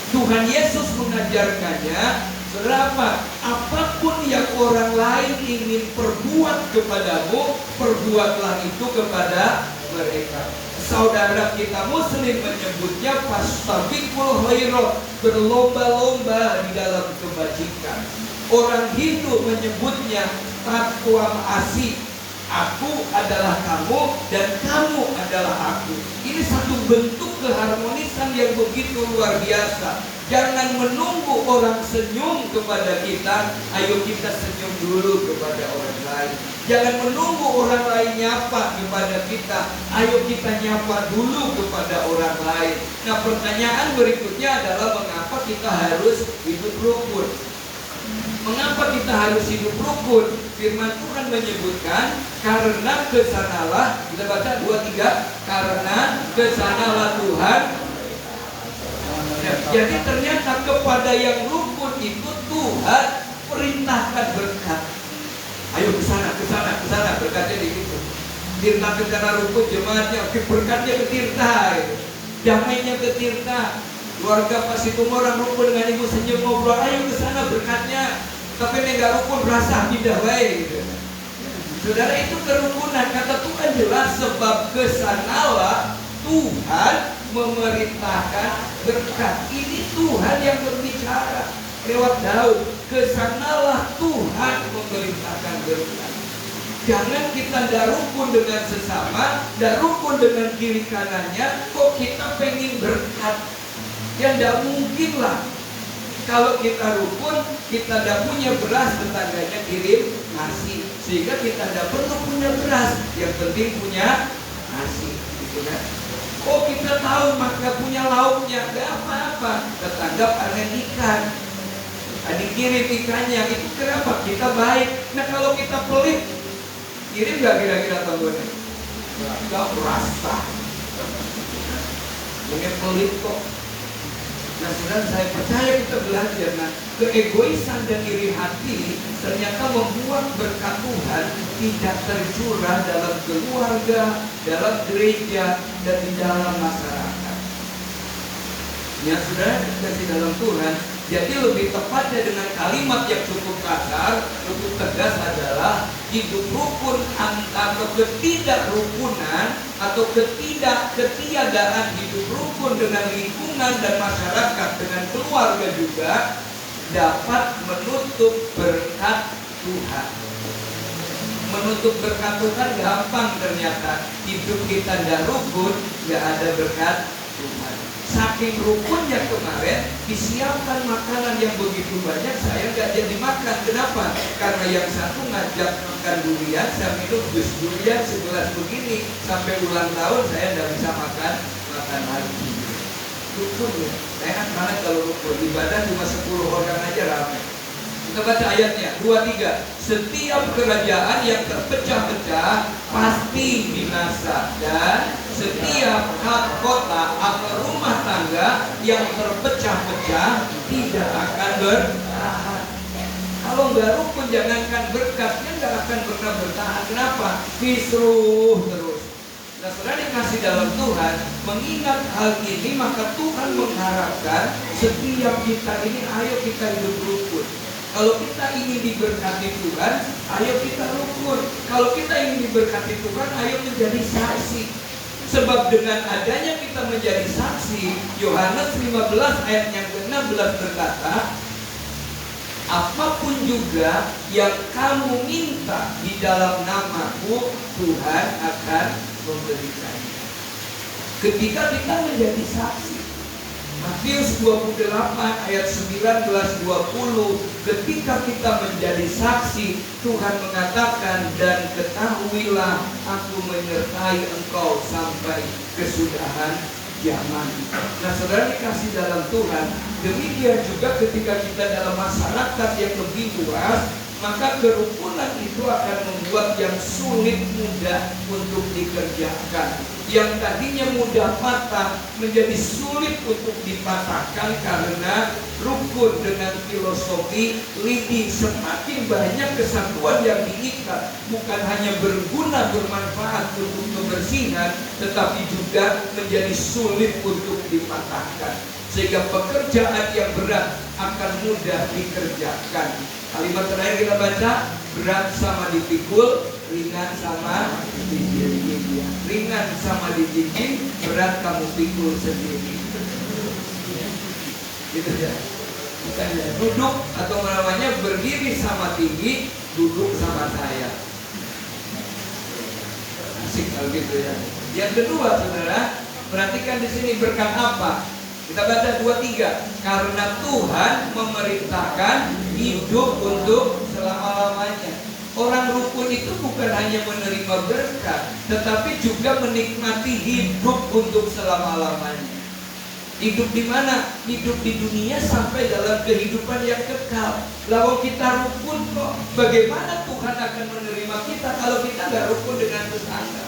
Tuhan Yesus mengajarkannya, saudara, apapun yang orang lain ingin perbuat kepadamu, perbuatlah itu kepada mereka. Saudara kita Muslim menyebutnya fastabiqul khairat, berlomba-lomba di dalam kebajikan. Orang Hindu menyebutnya takwa ma'asi, aku adalah kamu dan kamu adalah aku. Ini satu bentuk keharmonisan yang begitu luar biasa. Jangan menunggu orang senyum kepada kita, ayo kita senyum dulu kepada orang lain. Jangan menunggu orang lain nyapa kepada kita, ayo kita nyapa dulu kepada orang lain. Nah, pertanyaan berikutnya adalah mengapa kita harus hidup rukun? Mengapa kita harus hidup rukun? Firman Tuhan menyebutkan, karena kesanalah, kita baca 2-3, karena kesanalah Tuhan. Ya, jadi ternyata kepada yang rukun itu Tuhan perintahkan berkat. Ayo ke sana, berkatnya di situ. Tirta ke sana rukun jemaatnya, berkatnya ke Tirta, gitu. Damainya ke Tirta. Keluarga pas itu orang rukun dengan ibu senyum ngobrol, ayo ke sana berkatnya. Tapi nggak rukun berasa tidak baik, gitu. Saudara, itu kerukunan. Kata Tuhan jelas, sebab kesanalah Tuhan memerintahkan berkat. Ini Tuhan yang berbicara lewat Daud. Kesanalah Tuhan memerintahkan berkat. Jangan kita tidak rukun dengan sesama, tidak rukun dengan kiri kanannya, kok kita pengen berkat. Yang tidak mungkin lah. Kalau kita rukun, kita tidak punya beras, tetangganya kirim nasi, sehingga kita tidak perlu punya beras, yang penting punya nasi, gitu kan? Oh, kita tahu maka punya lauknya, gak apa-apa, tetangga panen ikan, dikirim ikannya, itu kenapa? Kita baik. Nah, kalau kita pelit, kirim gak kira-kira tanggungnya? Gak berasa. Mungkin pelit kok. Nah, saudara, saya percaya kita belajar. Nah, keegoisan dan iri hati ternyata membuat berkat Tuhan tidak tercurah dalam keluarga, dalam gereja, dan di dalam masyarakat. Ya, saudara, kasih dalam Tuhan. Jadi lebih tepatnya dengan kalimat yang cukup kasar, cukup tegas adalah hidup rukun atau ketidakrukunan atau ketiadaan hidup rukun dengan lingkungan dan masyarakat, dengan keluarga juga dapat menutup berkat Tuhan. Menutup berkat Tuhan gampang ternyata. Hidup kita tidak rukun, tidak ada berkat Tuhan. Saking rukunnya kemarin disiapkan makanan yang begitu banyak, saya nggak jadi makan. Kenapa? Karena yang satu ngajak makan durian, saya minum jus durian segelas begini, sampai ulang tahun saya nggak bisa makan lagi. Rukun ya, enak banget kalau rukun. Ibadah cuma 10 orang aja ramai. Kita baca ayatnya 23. Setiap kerajaan yang terpecah-pecah pasti binasa, dan setiap kota atau rumah tangga yang terpecah-pecah tidak akan bertahan. Kalau nggak rukun, jangankan berkatnya nggak akan pernah bertahan. Kenapa? Kisruh terus. Nah, saudara dikasih dalam Tuhan, mengingat hal ini, maka Tuhan mengharapkan setiap kita ini, ayo kita hidup rukun. Kalau kita ingin diberkati Tuhan, ayo kita rukun. Kalau kita ingin diberkati Tuhan, ayo menjadi saksi. Sebab dengan adanya kita menjadi saksi, Yohanes 15 ayat yang ke-16 berkata, apapun juga yang kamu minta di dalam namaku, Tuhan akan memberikannya. Ketika kita menjadi saksi, Matius 28 ayat 19-20, ketika kita menjadi saksi, Tuhan mengatakan, dan ketahuilah aku menyertai engkau sampai kesudahan zaman. Nah, saudara dikasih dalam Tuhan, demikian juga ketika kita dalam masyarakat yang lebih luas, maka kerukunan itu akan membuat yang sulit mudah untuk dikerjakan. Yang tadinya mudah patah menjadi sulit untuk dipatahkan karena rukun dengan filosofi lidi. Semakin banyak kesatuan yang diikat, bukan hanya berguna bermanfaat untuk kebersihan, tetapi juga menjadi sulit untuk dipatahkan. Sehingga pekerjaan yang berat akan mudah dikerjakan. Kalimat terakhir kita baca, berat sama dipikul, ringan sama dijinjing. Ringan sama dijinjing, berat kamu pikul sendiri. Gitu ya. Bukan ya. Duduk atau namanya berdiri sama tinggi, duduk sama saya. Asik kalau gitu ya. Yang kedua, saudara, perhatikan di sini berkat apa? Kita baca 23. Karena Tuhan memerintahkan hidup untuk selama-lamanya. Orang rukun itu bukan hanya menerima berkat, tetapi juga menikmati hidup untuk selama-lamanya. Hidup di mana? Hidup di dunia sampai dalam kehidupan yang kekal. Lalu kita rukun kok. Bagaimana Tuhan akan menerima kita kalau kita nggak rukun dengan tetangga?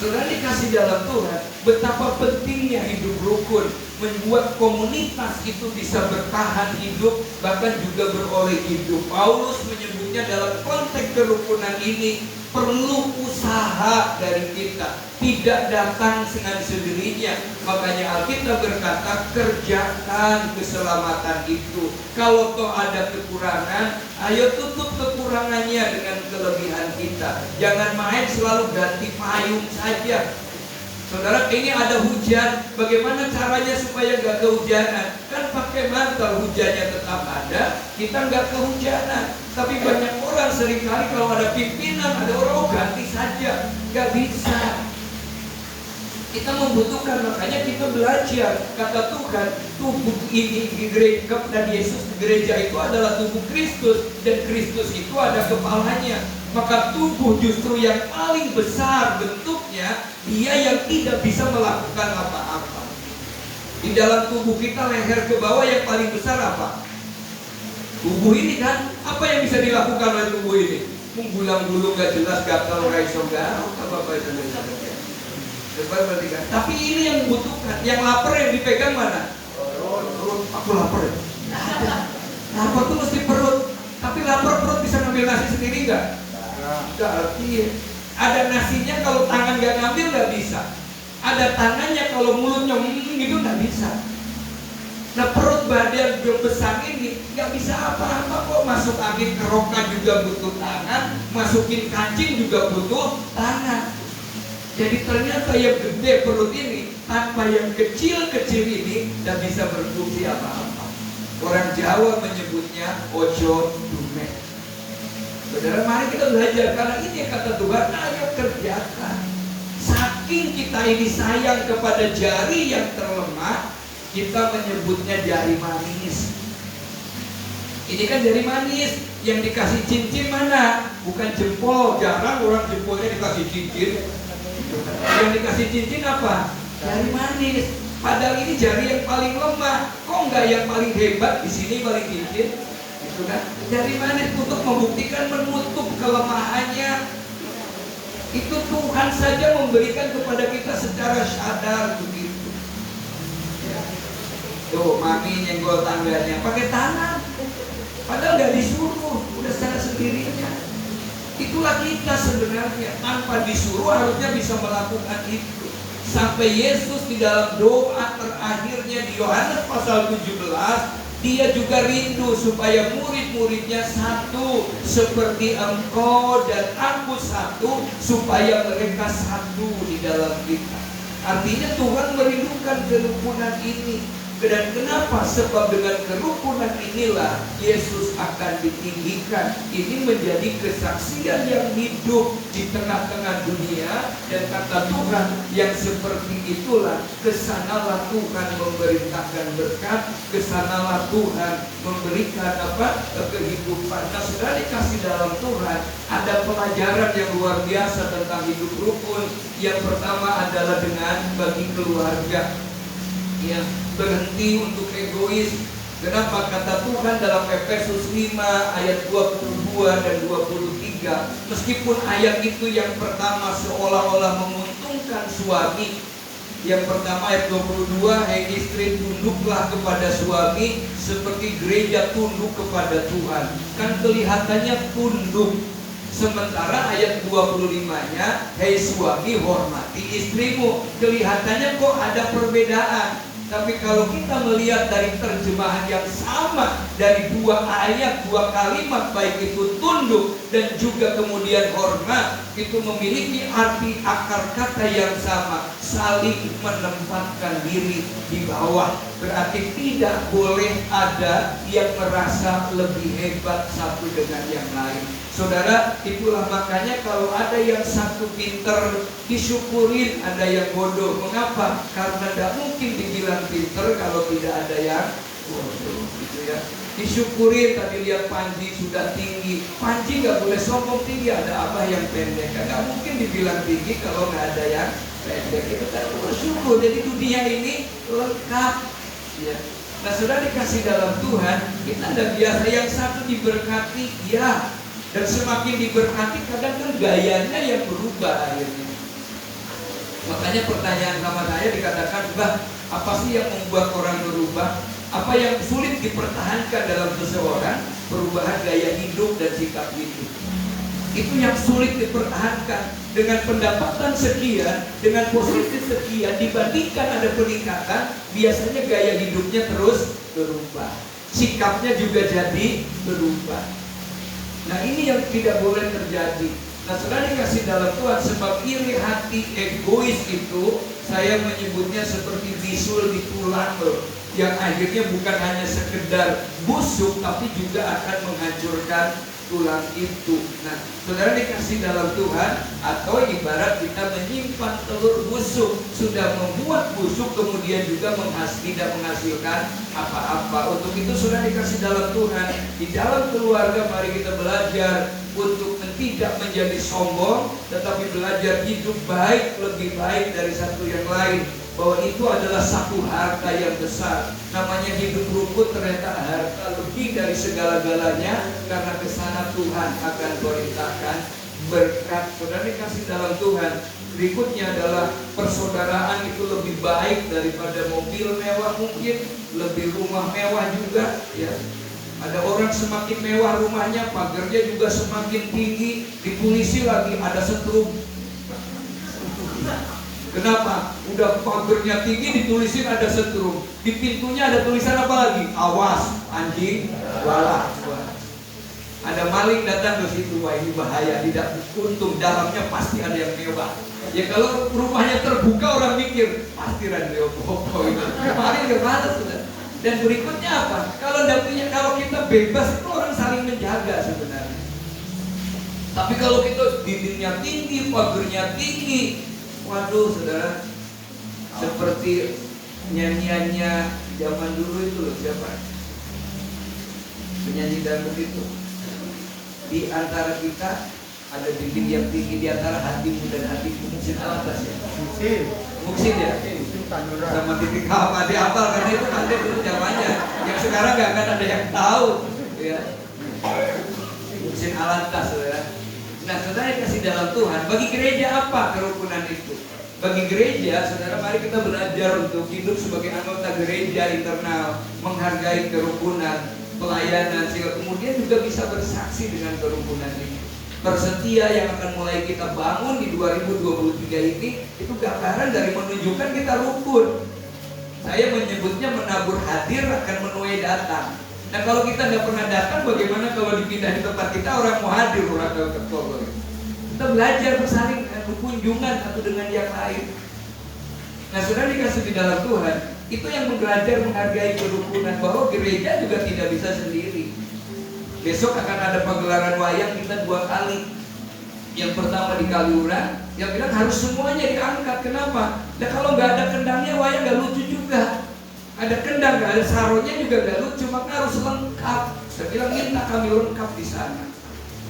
Saudara dikasih dalam Tuhan, betapa pentingnya hidup rukun, membuat komunitas itu bisa bertahan hidup, bahkan juga beroleh hidup. Paulus menyebutnya dalam konteks kerukunan ini perlu usaha dari kita, tidak datang dengan sendirinya. Makanya Alkitab berkata, kerjakan keselamatan itu. Kalau toh ada kekurangan, ayo tutup kekurangannya dengan kelebihan kita. Jangan main selalu ganti payung saja. Saudara, ini ada hujan, bagaimana caranya supaya nggak kehujanan? Kan pakai mantel, hujannya tetap ada, kita nggak kehujanan. Tapi banyak orang seringkali kalau ada pimpinan, ada orang ganti saja, nggak bisa. Kita membutuhkan, makanya kita belajar. Kata Tuhan, tubuh ini di gereja dan Yesus di gereja itu adalah tubuh Kristus, dan Kristus itu ada kepalanya. Maka tubuh justru yang paling besar bentuknya, dia yang tidak bisa melakukan apa-apa. Di dalam tubuh kita leher ke bawah yang paling besar apa? Tubuh ini kan. Apa yang bisa dilakukan oleh tubuh ini? Menggulang-gulung gak jelas, gatal, raiso, garuk, apa-apa itu. Tapi ini yang membutuhkan. Yang lapar yang dipegang mana? Perut. Aku lapar ya? Lapar tuh mesti perut. Tapi lapar perut bisa ngambil nasi sendiri nggak? Nggak. Artinya ada nasinya kalau tangan nggak ngambil nggak bisa. Ada tangannya kalau mulutnya gitu nggak bisa. Nah perut badan yang besar ini nggak bisa apa-apa kok. Masuk angin kerokan juga butuh tangan, masukin kancing juga butuh tangan. Jadi ternyata yang gede perut ini tanpa yang kecil-kecil ini tidak bisa berfungsi apa-apa. Orang Jawa menyebutnya ojo dume. Saudara, mari kita belajar, karena ini kata Tuhan, ayo kerjakan. Saking kita ini sayang kepada jari yang terlemah, kita menyebutnya jari manis. Ini kan jari manis, yang dikasih cincin mana? Bukan jempol, jarang orang jempolnya dikasih cincin. Yang dikasih cincin apa? Jari manis. Padahal ini jari yang paling lemah. Kok enggak yang paling hebat? Di sini paling cincin. Itu kan? Jari manis untuk membuktikan menutup kelemahannya. Itu Tuhan saja memberikan kepada kita secara sadar begitu. Tuh, mami nyenggol tangganya pakai tangan. Padahal nggak disuruh, udah secara sendirinya. Itulah kita sebenarnya, tanpa disuruh harusnya bisa melakukan itu. Sampai Yesus di dalam doa terakhirnya di Yohanes pasal 17, dia juga rindu supaya murid-muridnya satu seperti engkau dan aku satu, supaya mereka satu di dalam kita. Artinya Tuhan merindukan kerukunan ini. Dan kenapa? Sebab dengan kerukunan inilah Yesus akan ditinggikan. Ini menjadi kesaksian yang hidup di tengah-tengah dunia. Dan kata Tuhan, yang seperti itulah kesanalah Tuhan memerintahkan berkat, kesanalah Tuhan memberikan kehidupan. Nah, sudah dikasih dalam Tuhan, ada pelajaran yang luar biasa tentang hidup rukun. Yang pertama adalah dengan bagi keluarga. Ya, berhenti untuk egois. Kenapa? Kata Tuhan dalam Efesus 5 ayat 22 dan 23, meskipun ayat itu yang pertama seolah-olah menguntungkan suami. Yang pertama ayat 22, hai istri tunduklah kepada suami seperti gereja tunduk kepada Tuhan. Kan kelihatannya tunduk. Sementara ayat 25-nya, hai suami hormati istrimu. Kelihatannya kok ada perbedaan. Tapi kalau kita melihat dari terjemahan yang sama, dari dua ayat, dua kalimat, baik itu tunduk dan juga kemudian hormat, itu memiliki arti akar kata yang sama, saling menempatkan diri di bawah. Berarti tidak boleh ada yang merasa lebih hebat satu dengan yang lain. Saudara, itulah makanya kalau ada yang satu pinter, disyukurin, ada yang bodoh. Mengapa? Karena tidak mungkin dibilang pinter kalau tidak ada yang bodoh, gitu ya. Disyukurin, tadi lihat Panji sudah tinggi. Panji nggak boleh sombong tinggi, ada abah yang pendek. Nggak mungkin dibilang tinggi kalau nggak ada yang pendek. Itu kan bersyukur. Jadi dunia ini lengkap. Ya. Nah, sudah dikasih dalam Tuhan, kita tidak biasa yang satu diberkati, ya. Dan semakin diberkati, kadang kan gayanya yang berubah akhirnya. Makanya pertanyaan sama saya dikatakan, bah, apa sih yang membuat orang berubah? Apa yang sulit dipertahankan dalam seseorang? Perubahan gaya hidup dan sikap hidup. Itu yang sulit dipertahankan. Dengan pendapatan sekian, dengan posisi sekian, dibandingkan ada peningkatan, biasanya gaya hidupnya terus berubah. Sikapnya juga jadi berubah. Nah, ini yang tidak boleh terjadi. Nah, sudah dikasih dalam Tuhan, sebab iri hati egois itu saya menyebutnya seperti bisul di tulang loh, yang akhirnya bukan hanya sekedar busuk tapi juga akan menghancurkan tulang itu. Nah, saudara dikasih dalam Tuhan, atau ibarat kita menyimpan telur busuk, sudah membuat busuk kemudian juga tidak menghasilkan apa-apa. Untuk itu saudara dikasih dalam Tuhan, di dalam keluarga mari kita belajar untuk tidak menjadi sombong, tetapi belajar hidup baik, lebih baik dari satu yang lain. Bahwa itu adalah satu harta yang besar. Namanya hidup rukun, ternyata harta lebih dari segala-galanya, karena kesana Tuhan akan perintahkan berkat. Saudara dikasih dalam Tuhan. Berikutnya adalah persaudaraan itu lebih baik daripada mobil mewah, mungkin lebih rumah mewah juga, ya. Ada orang semakin mewah rumahnya, pagarnya juga semakin tinggi, dipulisi lagi ada setrum. Kenapa? Udah pagernya tinggi, ditulisin ada setrum. Di pintunya ada tulisan apa lagi? Awas, anjing, galak. Ada maling datang ke situ, wah ini bahaya, tidak untung, dalamnya pasti ada yang mewah. Ya kalau rumahnya terbuka orang mikir, pasti radio popo itu. Maling gak balas sudah. Dan berikutnya apa? Kalau kita bebas itu orang saling menjaga sebenarnya. Tapi kalau kita dindingnya tinggi, pagernya tinggi, waduh saudara, seperti nyanyiannya zaman dulu itu loh, siapa? Penyanyi dangdut itu. Di antara kita ada dinding yang tinggi, di antara hatimu dan hatiku. Muksin Alatas ya? Muksin ya? Sama titik apa dia hafal, karena itu pandai dulu zamannya. Yang sekarang gak akan ada yang tahu, ya. Muksin Alatas, saudara. Nah, saudara dikasih dalam Tuhan. Bagi gereja apa kerukunan itu? Bagi gereja, saudara, mari kita belajar untuk hidup sebagai anggota gereja internal, menghargai kerukunan, pelayanan, sehingga kemudian juga bisa bersaksi dengan kerukunan ini. Persetia yang akan mulai kita bangun di 2023 ini, itu gambaran dari menunjukkan kita rukun. Saya menyebutnya menabur hadir akan menuai datang. Nah kalau kita tidak pernah datang, bagaimana kalau dipindah di tempat kita orang mau hadir, orang ketua. Kita belajar bersaling berkunjungan satu dengan yang lain. Nah saudara dikasih di dalam Tuhan, itu yang belajar menghargai kerukunan, bahwa gereja juga tidak bisa sendiri. Besok akan ada pagelaran wayang kita 2 kali. Yang pertama di Kaliurang, yang bilang harus semuanya diangkat. Kenapa? Nah kalau nggak ada kendangnya wayang nggak lucu juga. Ada kendang, nggak ada saronya juga nggak lucu, maka harus lengkap. Saya bilang minta kami lengkap di sana.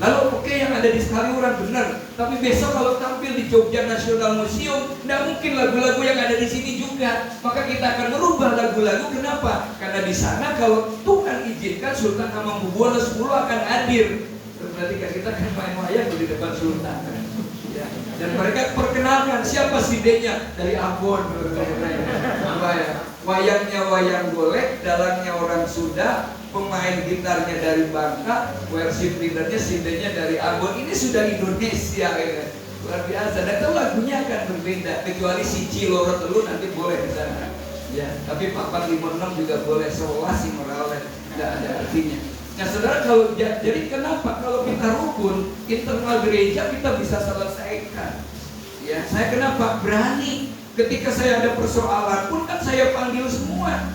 Lalu oke, yang ada di Kaliurang benar, tapi besok kalau tampil di Jogja National Museum, tidak mungkin lagu-lagu yang ada di sini juga. Maka kita akan merubah lagu-lagu. Kenapa? Karena di sana kalau Tuhan izinkan, Sultan Hamengkubuwono X akan hadir. Berarti kita akan main wayang di depan Sultan. Ya. Dan mereka perkenalkan siapa sidenya dari Ambon. Wayangnya wayang golek, dalangnya orang Sunda, pemain gitarnya dari Bangka, worship leadernya sidenya dari Ambon. Ini sudah Indonesia, ya. Luar biasa. Dan itu lagunya akan berbeda, kecuali si Ciloro Telu nanti boleh di sana. Ya, tapi 456 juga boleh, Solasi Morales, tidak ada artinya. Nah saudara, kalau jadi kenapa kalau kita rukun internal gereja kita bisa selesaikan? Ya, saya kenapa berani ketika saya ada persoalan pun kan saya panggil semua.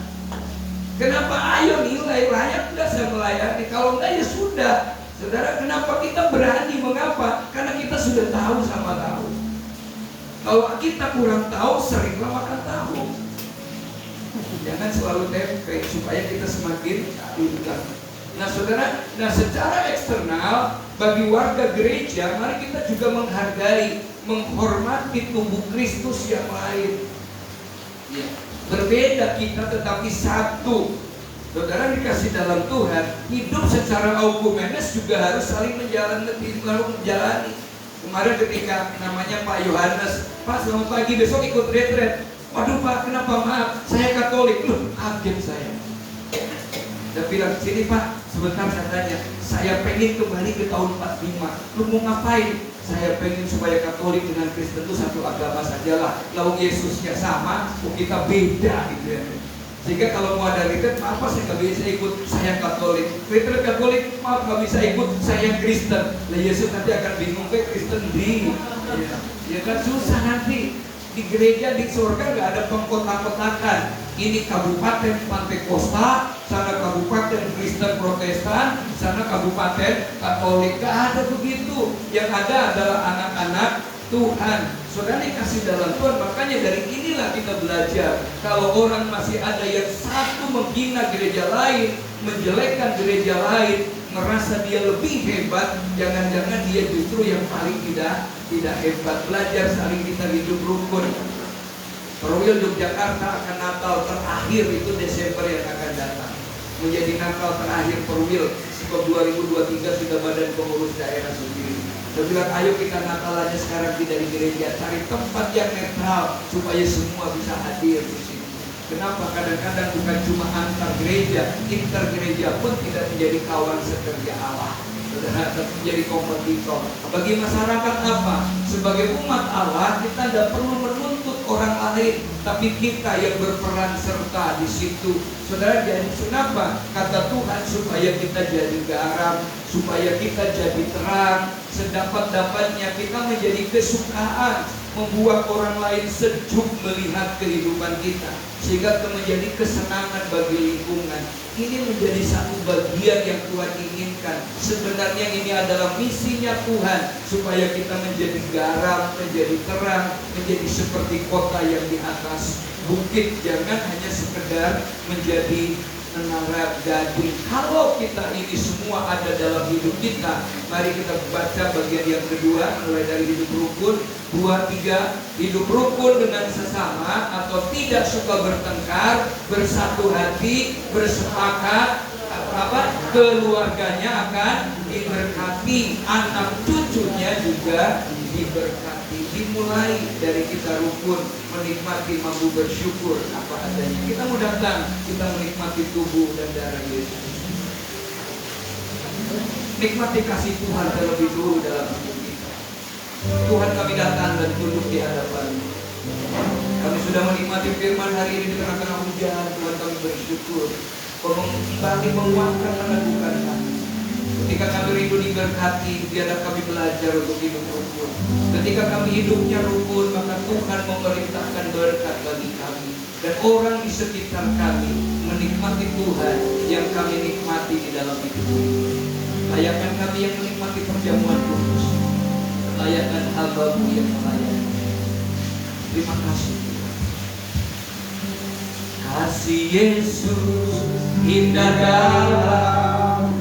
Kenapa? Ayo nilai, layak enggak saya melayani? Kalau enggak ya sudah. Saudara, kenapa kita berani? Mengapa? Karena kita sudah tahu sama tahu. Kalau kita kurang tahu, seringlah makan tahu. Jangan selalu tempe supaya kita semakin pintar. Nah saudara, secara eksternal bagi warga gereja, mari kita juga menghargai, menghormati tubuh Kristus yang lain. Ya. Berbeda kita tetapi satu. Saudara dikasih dalam Tuhan, hidup secara okumenes juga harus saling menjalani. Kemarin ketika namanya Pak Yohanes, Pak selamat pagi, besok ikut retret. Waduh Pak, kenapa? Maaf, saya Katolik. Loh, kaget saya. Dia bilang, sini Pak, sebentar saya tanya, saya pengen kembali ke tahun 45. Lu mau ngapain? Saya pengen supaya Katolik dengan Kristen itu satu agama sajalah. Lalu Yesusnya sama, kita beda gitu ya. Sehingga kalau mau ada retret, apa saya nggak bisa ikut, saya Katolik. Retret Katolik, maaf nggak bisa ikut, saya Kristen. Lah Yesus nanti akan bingung, kayak Kristen di, ya kan susah nanti. Di gereja di surga nggak ada pengkotak-kotakan. Ini kabupaten Pantai Kosta, sana kabupaten Kristen Protestan, sana kabupaten Katolik. Gak ada begitu. Yang ada adalah anak-anak Tuhan. Saudara dikasih dalam Tuhan. Makanya dari inilah kita belajar. Kalau orang masih ada yang satu menghina gereja lain, menjelekkan gereja lain, merasa dia lebih hebat, jangan-jangan dia justru yang paling tidak hebat. Belajar saling kita hidup rukun. Perwil Yogyakarta akan Natal terakhir itu Desember yang akan datang, menjadi Natal terakhir Perwil. Sebab 2023 sudah badan pengurus daerah sendiri. Saya bilang ayo kita Natal aja sekarang tidak di gereja, cari tempat yang netral supaya semua bisa hadir di sini. Kenapa? Kadang-kadang bukan cuma antar gereja, inter gereja pun tidak menjadi kawan sekerja Allah. Saudara, menjadi kompetitor. Bagi masyarakat apa? Sebagai umat Allah kita tidak perlu menuntut orang lain, tapi kita yang berperan serta di situ. Saudara, jadi kenapa? Kata Tuhan supaya kita jadi garam, supaya kita jadi terang. Sedapat-dapatnya kita menjadi kesukaan, membuat orang lain sejuk melihat kehidupan kita, sehingga menjadi kesenangan bagi lingkungan. Ini menjadi satu bagian yang Tuhan inginkan. Sebenarnya ini adalah misinya Tuhan, supaya kita menjadi garam, menjadi terang, menjadi seperti kota yang di atas bukit. Jangan hanya sekedar menjadi menara gading. Kalau kita ini semua ada dalam hidup kita, mari kita baca bagian yang kedua, mulai dari hidup rukun 2-3. Hidup rukun dengan sesama atau tidak suka bertengkar, bersatu hati, bersepakat, keluarganya akan diberkati, anak cucunya juga diberkati. Dimulai dari kita rukun, menikmati, mampu bersyukur apa adanya. Kita mau datang, kita menikmati tubuh dan darah Yesus. Nikmati kasih Tuhan terlebih dulu dalam hidup kita. Tuhan, kami datang dan duduk di hadapan. Kami sudah menikmati firman hari ini di tengah-tengah hujan. Tuhan, kami bersyukur. Kembali menguatkan meneguhkan kami. Ketika kami rindu diberkati, biarlah kami belajar untuk hidup rukun. Ketika kami hidupnya rukun, maka Tuhan memerintahkan berkat bagi kami. Dan orang di sekitar kami menikmati Tuhan yang kami nikmati di dalam hidup ini. Layakkan kami yang menikmati perjamuan kudus, layakkan hamba-Mu yang melayani. Terima kasih Tuhan. Kasih Yesus indah dalam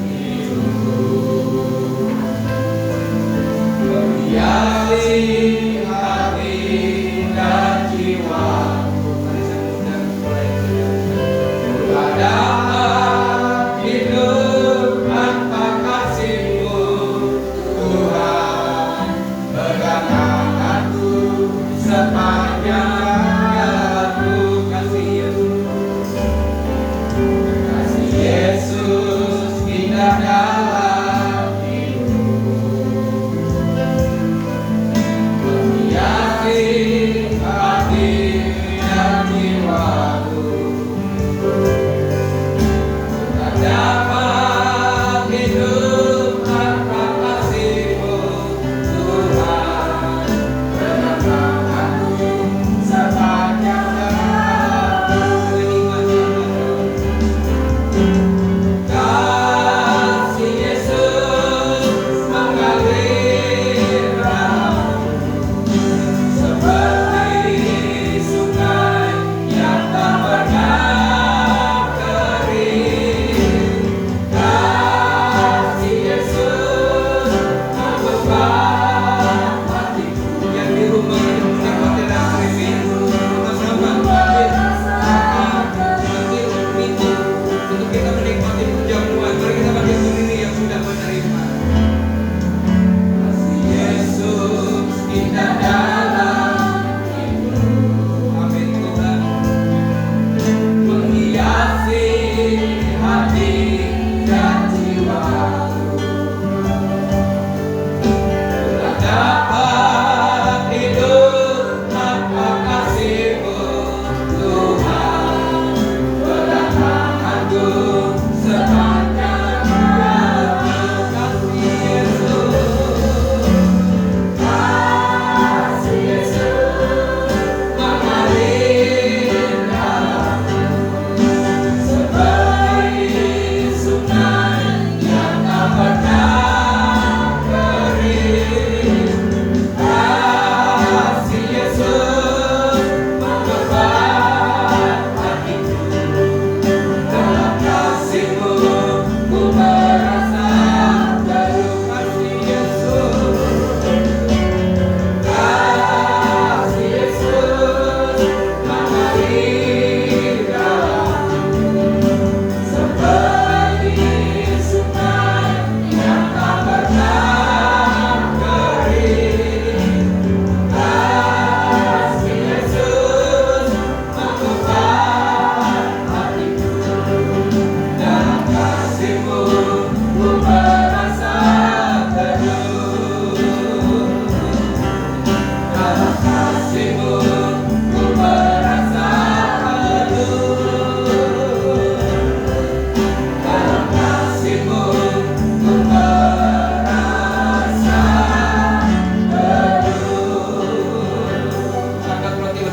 hiasi hati dan jiwaku. Mari saya undang mulai dapat hidup tanpa kasih-Mu, Tuhan. Pegang aku sepanjang jalanku. Kasih Yesus, kasih Yesus indah dalam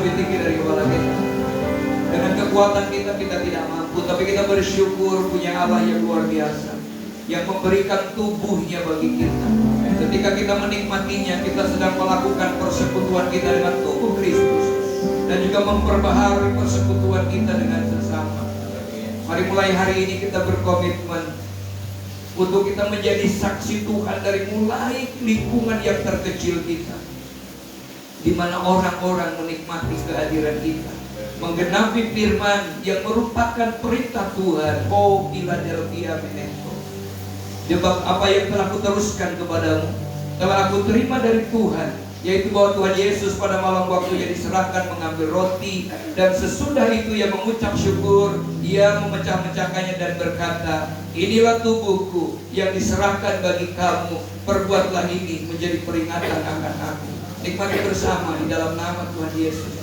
lebih tinggi dari kepala kita. Dengan kekuatan kita tidak mampu, tapi kita bersyukur punya Allah yang luar biasa, yang memberikan tubuhnya bagi kita. Ketika kita menikmatinya, kita sedang melakukan persekutuan kita dengan tubuh Kristus, dan juga memperbaharui persekutuan kita dengan sesama. Mari mulai hari ini kita berkomitmen untuk kita menjadi saksi Tuhan dari mulai lingkungan yang terkecil kita, di mana orang-orang menikmati kehadiran kita, menggenapi firman yang merupakan perintah Tuhan. Oh Philadelphia Menento, sebab apa yang telah kuteruskan kepadamu telah aku terima dari Tuhan, yaitu bahwa Tuhan Yesus pada malam waktu yang diserahkan mengambil roti, dan sesudah itu ia mengucap syukur, ia memecah-mecahkannya dan berkata, inilah tubuhku yang diserahkan bagi kamu, perbuatlah ini menjadi peringatan akan aku. Nikmati bersama di dalam nama Tuhan Yesus.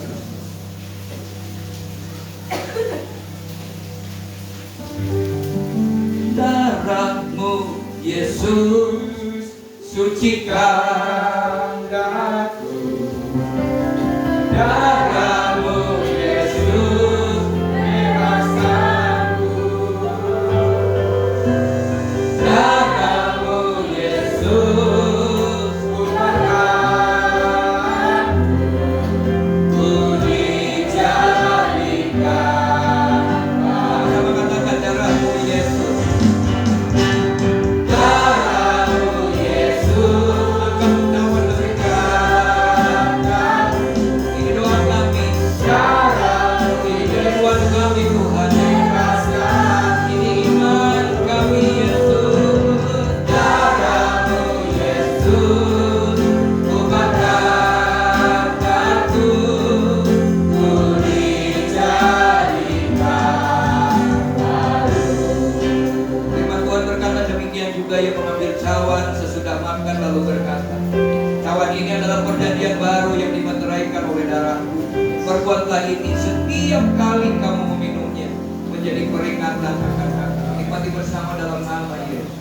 Darahmu Yesus sucikan daku, darahmu Yesus bebaskanku, darahmu Yesus ubahkan, ku dijadikan. Sama katakan darahmu Yesus. Ia mengambil cawan sesudah makan lalu berkata, cawan ini adalah perjanjian baru yang dimeteraikan oleh darahku. Perbuatlah ini setiap kali kamu meminumnya menjadi peringatan akan aku. Nikmati bersama dalam nama Yesus.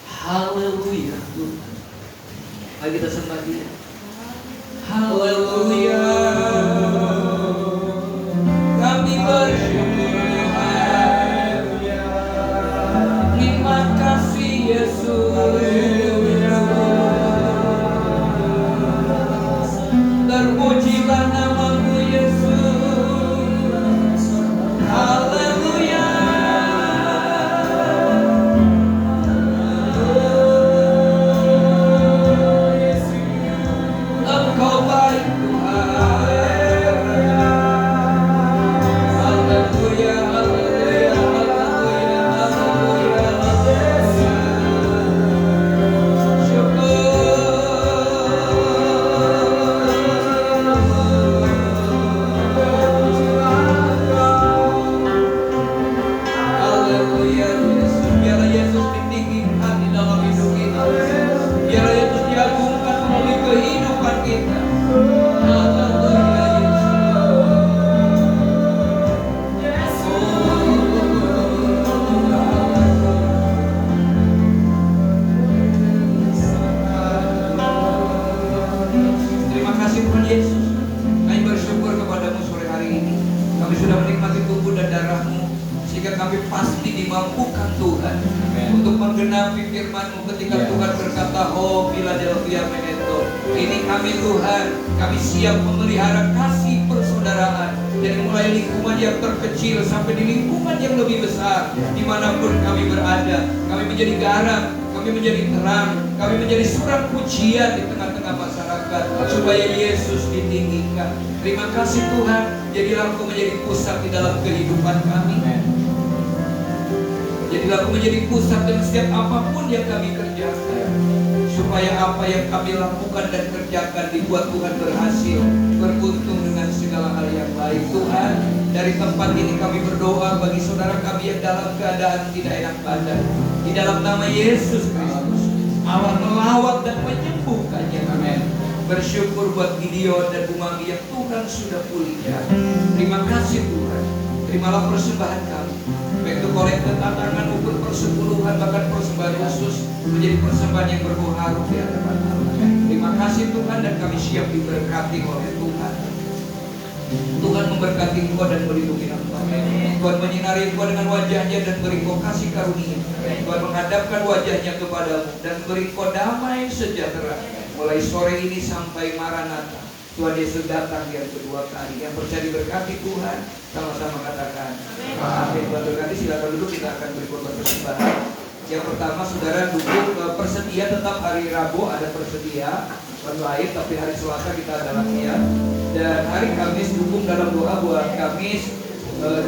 Haleluya Tuhan. Mari kita sembah Dia. Haleluya. Kami bersyukur. Yesus, terpujilah namamu Yesus. Haleluya. Engkau baik Tuhan. Haleluya, haleluya, haleluya, haleluya. Dimampukan Tuhan untuk menggenapi firman-Mu ketika Tuhan berkata, oh Philadelphia Menento, ini kami Tuhan, kami siap memelihara kasih persaudaraan dari mulai lingkungan yang terkecil sampai di lingkungan yang lebih besar. Dimanapun kami berada, kami menjadi garam, kami menjadi terang, kami menjadi surat pujian di tengah-tengah masyarakat supaya Yesus ditinggikan. Terima kasih Tuhan, jadilah Engkau menjadi pusat di dalam kehidupan kami. Jadilah Engkau menjadi pusat dan setiap apapun yang kami kerjakan, supaya apa yang kami lakukan dan kerjakan dibuat Tuhan berhasil, beruntung dengan segala hal yang baik. Tuhan, dari tempat ini kami berdoa bagi saudara kami yang dalam keadaan tidak enak badan. Di dalam nama Yesus Kristus, Allah melawat dan menyembuhkannya. Amin. Bersyukur buat Gideon dan Bumagi yang Tuhan sudah pulihkan. Terima kasih Tuhan. Terimalah persembahan kami. baik itu kolektor tantangan maupun persepuluhan, bahkan persembahan khusus menjadi persembahan yang berpengaruh di hadapan Allah. Terima kasih Tuhan, dan kami siap diberkati oleh Tuhan. Tuhan memberkati Engkau dan melindungi Engkau. Tuhan menyinari Engkau dengan wajahnya dan beri Engkau kasih karunia. Tuhan menghadapkan wajahnya kepadamu dan beri Engkau damai sejahtera mulai sore ini sampai Maranatha. Tuhan Yesus datang yang kedua kali. Yang percaya diberkati Tuhan, sama-sama katakan amin. Tuhan berkati, silakan duduk, kita akan berkorban persembahan. Yang pertama, saudara duduk, persedia tetap hari Rabu ada persedia lain, tapi hari Selasa kita ada latihan. Dan hari Kamis dukung dalam doa buat Kamis,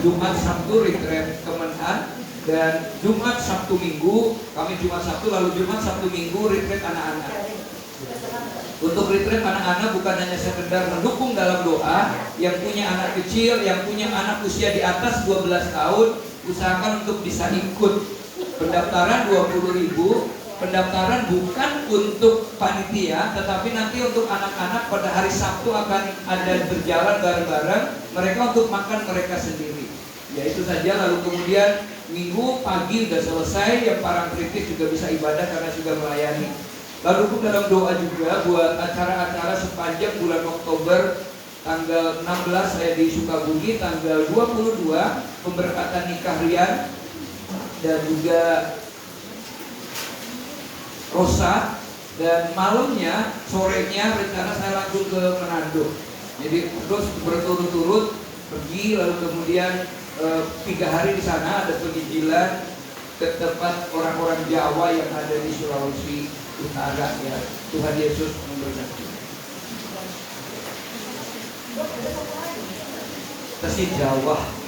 Jumat Sabtu retreat Kemenhan, dan Jumat Sabtu Minggu, kami Jumat Sabtu, lalu Jumat Sabtu Minggu retreat anak-anak. Untuk retreat anak-anak bukan hanya sekedar mendukung dalam doa, yang punya anak kecil, yang punya anak usia di atas 12 tahun, usahakan untuk bisa ikut. Pendaftaran 20.000. Pendaftaran bukan untuk panitia, tetapi nanti untuk anak-anak pada hari Sabtu akan ada berjalan bareng-bareng, mereka untuk makan mereka sendiri. Ya itu saja. Lalu kemudian Minggu pagi sudah selesai, yang parang kritis juga bisa ibadah karena sudah melayani. Lalu dalam doa juga buat acara-acara sepanjang bulan Oktober. Tanggal 16 saya di Sukabumi, tanggal 22 pemberkatan nikah Rian, dan juga Rosa, dan malamnya, sorenya rencana saya langsung ke Manado. Jadi terus berturut-turut pergi, lalu kemudian 3 hari di sana ada penginjilan ke tempat orang-orang Jawa yang ada di Sulawesi Utara. Ya, Tuhan Yesus memberkati. Kasih Jawa.